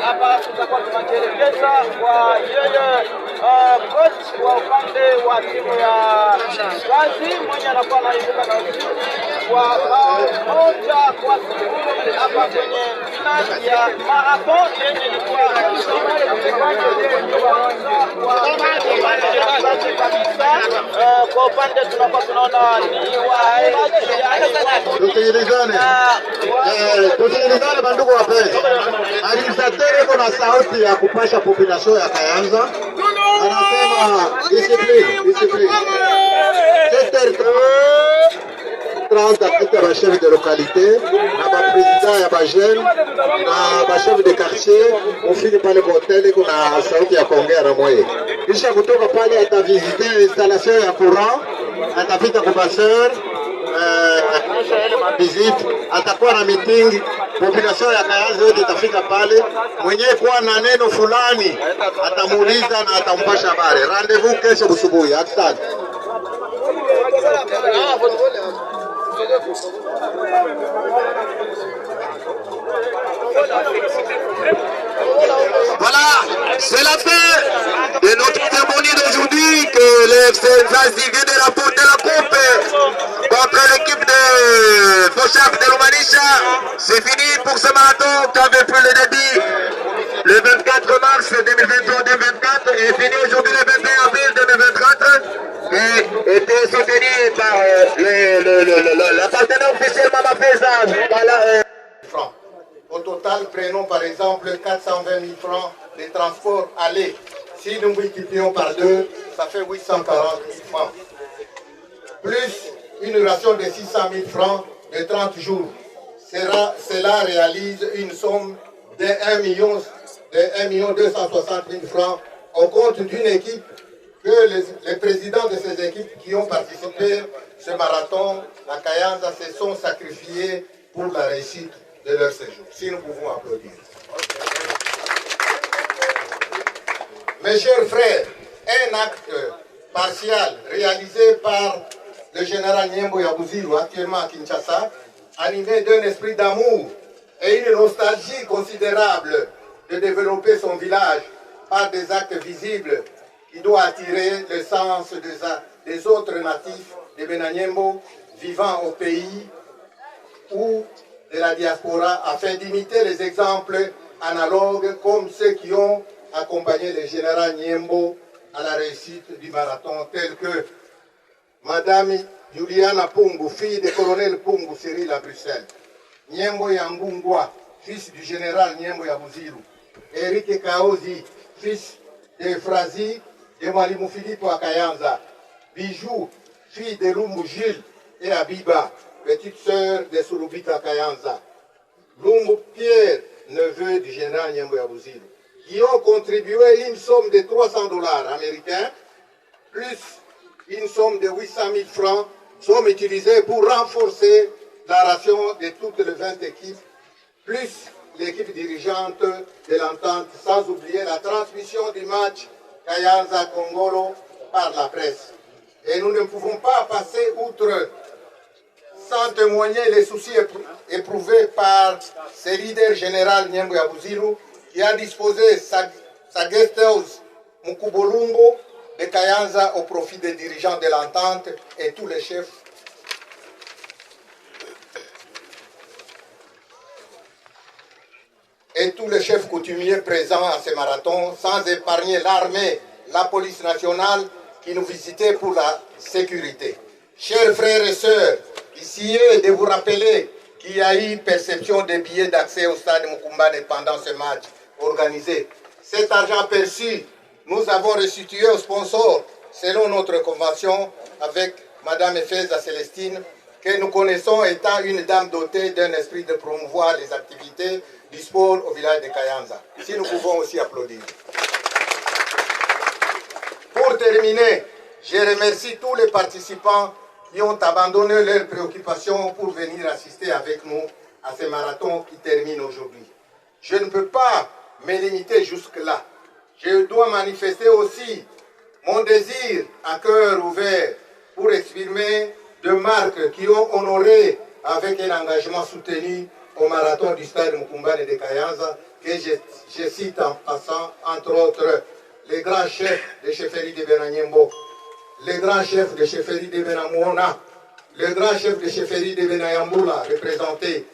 Hapa tutakuwa tunasherehekea ya marathon yenye ilikuwa kwa upande tunakuwa tunaona ni tusikilizane bandugu wapenzi. Administrateur iko na sauti ya kupasha population ya Kayanza, anasema discipline 30 apita ba chef de localité na ba président ya ba jeune na ba chef de quartier ufike pale kwa hotel kuna sauti ya kuongea na mwe. Kisha kutoka pale atavisite installation ya courant, atapita kwa passeur visite, atakuwa na meeting, population ya Kayanza yote itafika pale, mwenyewe kuwa na neno fulani atamuuliza na atampasha habari. Rendez-vous kesho busubuhi. Asante. Voilà, c'est la fin de notre cérémonie d'aujourd'hui que le FC Nzazi vient de rapporter la coupe contre l'équipe de Fauchaf de Lumanisha. C'est fini pour ce marathon qui avait pris le début le 24 mars 2023-2024 et fini aujourd'hui le 21 avril 2024 et était soutenu par la partenaire officielle Mama Pesa. Au total, prenons par exemple 420 000 francs de transport aller. Si nous multiplions par 2, ça fait 840 000 francs. Plus une ration de 600 000 francs de 30 jours. Cela réalise une somme de 1 260 000 francs au compte d'une équipe que les présidents de ces équipes qui ont participé à ce marathon à Kayanza se sont sacrifiés pour la réussite de leur séjour. Si nous pouvons applaudir. Mes chers frères, un acte partial réalisé par le général Nyembo Yabuziru, actuellement à Kinshasa, animé d'un esprit d'amour et une nostalgie considérable de développer son village par des actes visibles qui doit attirer le sens des autres natifs de Benanyembo vivant au pays ou de la diaspora afin d'imiter les exemples analogues comme ceux qui ont accompagné le général Nyembo à la réussite du marathon, tels que Madame Juliana Pungu, fille du colonel Pungu Cyril à Bruxelles, Nyembo Yambungwa, fils du général Nyembo Yabuziru, Eric Kaozi, fils de Frazi de Mwalimu Philippe à Kayanza, Bijou, fille de Lumbu Gilles et Abiba, petite sœur de Surubika Kayanza, Lumbu Pierre, neveu du général Nyembo Yabuziru, qui ont contribué une somme de $300 américains, plus une somme de 800 000 francs, sont utilisés pour renforcer la ration de toutes les 20 équipes, plus l'équipe dirigeante de l'entente, sans oublier la transmission du match Kayanza-Kongolo par la presse. Et nous ne pouvons pas passer outre sans témoigner les soucis éprouvés par ce leader général Nyembo Yabuziru qui a disposé sa guest house Mukubolungo de Kayanza au profit des dirigeants de l'entente et tous les chefs coutumiers présents à ce marathon, sans épargner l'armée, la police nationale qui nous visitaient pour la sécurité. Chers frères et sœurs, ici est de vous rappeler qu'il y a eu perception des billets d'accès au stade Mukumbane pendant ce match organisé. Cet argent perçu, nous avons restitué aux sponsors selon notre convention avec Madame Efeza Célestine, que nous connaissons étant une dame dotée d'un esprit de promouvoir les activités du sport au village de Kayanza. Si nous pouvons aussi applaudir. Pour terminer, je remercie tous les participants qui ont abandonné leurs préoccupations pour venir assister avec nous à ce marathon qui termine aujourd'hui. Je ne peux pas me limiter jusque-là. Je dois manifester aussi mon désir à cœur ouvert pour exprimer deux marques qui ont honoré avec un engagement soutenu au marathon du stade Mukumbane de Kayanza, que je cite en passant, entre autres, les grands chefs de chefferie de Benanyembo, les grands chefs de chefferie de Benamouona, les grands chefs de chefferie de Benayambula, représentés,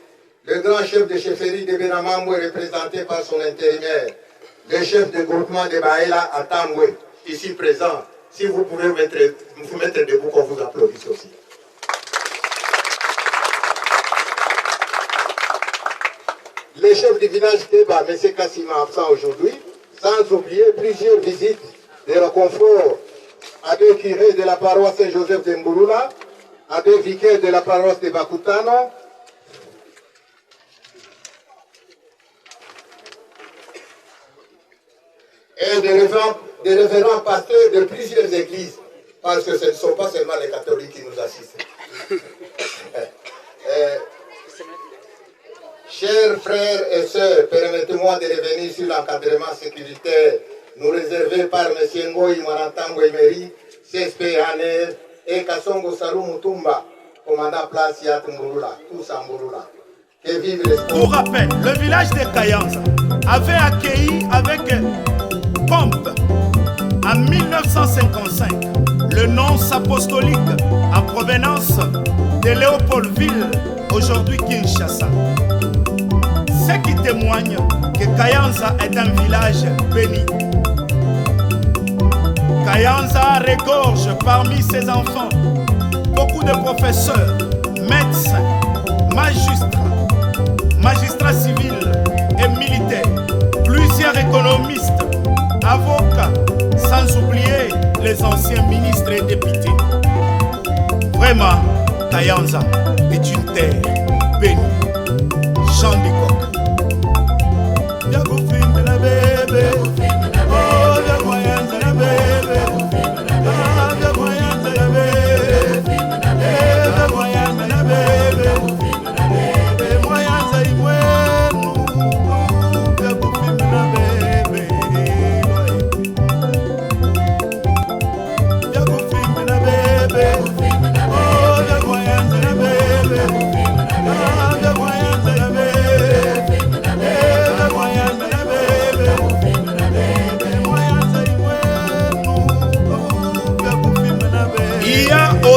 Le grand chef de chefferie de Benamambo est représenté par son intérimaire, le chef de groupement de Baïla à Tamboué, ici présent. Si vous pouvez vous mettre debout, qu'on vous applaudisse aussi. Le chef du village Teba, M. Kassima, absent aujourd'hui, sans oublier plusieurs visites de reconfort à deux curés de la paroisse Saint-Joseph de Mbouroula, à deux vicaires de la paroisse de Bakutano, et des révérends pasteurs de plusieurs églises, parce que ce ne sont pas seulement les catholiques qui nous assistent. Chers frères et sœurs, permettez-moi de revenir sur l'encadrement sécuritaire nous réservé par M. Ngoï Mwanantango Emery, CSP Haner et Kassongo Salou Mutumba, commandant place Yat Mbouroula, tous à Mbouroula. Que vive les sports. Pour rappel, le village de Kayanza avait accueilli avec pompe en 1955 le nonce apostolique en provenance de Léopoldville, aujourd'hui Kinshasa. Ce qui témoigne que Kayanza est un village béni. Kayanza regorge parmi ses enfants beaucoup de professeurs, médecins, magistrats civils et militaires, plusieurs économistes, avocats, sans oublier les anciens ministres et députés. Vraiment, Kayanza est une terre bénie. Jean Bicoc.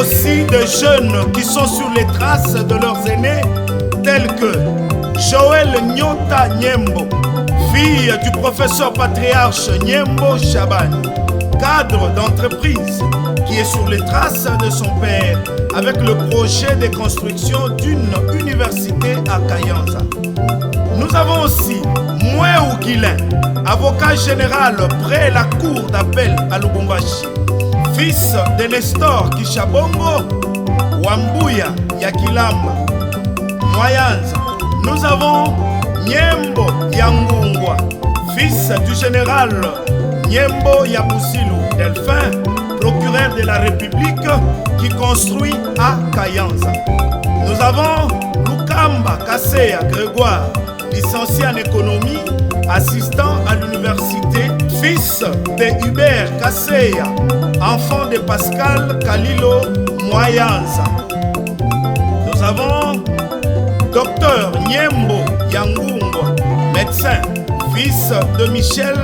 Aussi des jeunes qui sont sur les traces de leurs aînés, tels que Joël Nyota Nyembo, fille du professeur patriarche Nyembo Chaban, cadre d'entreprise qui est sur les traces de son père avec le projet de construction d'une université à Kayanza. Nous avons aussi Mouéou Guilin, avocat général près la cour d'appel à Lubumbashi, fils de Nestor Kishabongo, Wambuya Yakilamba, Moyanza. Nous avons Nyembo Yangungwa, fils du général Nyembo Yabusilu Delphin, procureur de la République qui construit à Kayanza. Nous avons Lukamba Kaseya Grégoire, licencié en économie, assistant à l'université, fils de Hubert Kaseya, enfant de Pascal Kalilo Moyanza. Nous avons Docteur Nyembo Yangungwa, médecin, fils de Michel,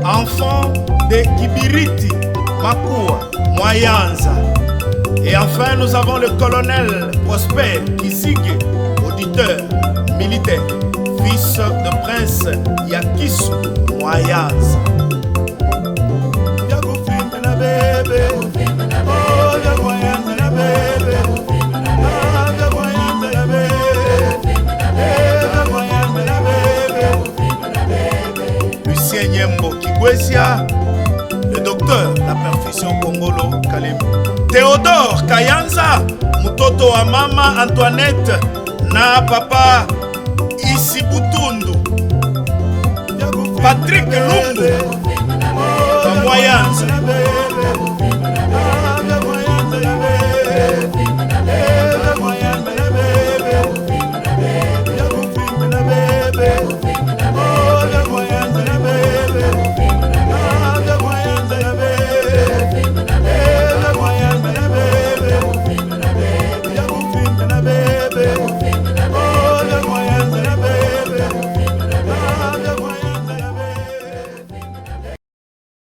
enfant de Kibiriti Makua Moyanza. Et enfin, nous avons le colonel Prosper Kisige, auditeur militaire, fils de prince Yakisu Moyanza. Lucien Nyembo Kigwesia, le docteur, la perfusion Congolo Kalemi. Théodore Kayanza, mutoto wa mama Antoinette na papa Isibutundu. Patrick Lumbu, Moyanza.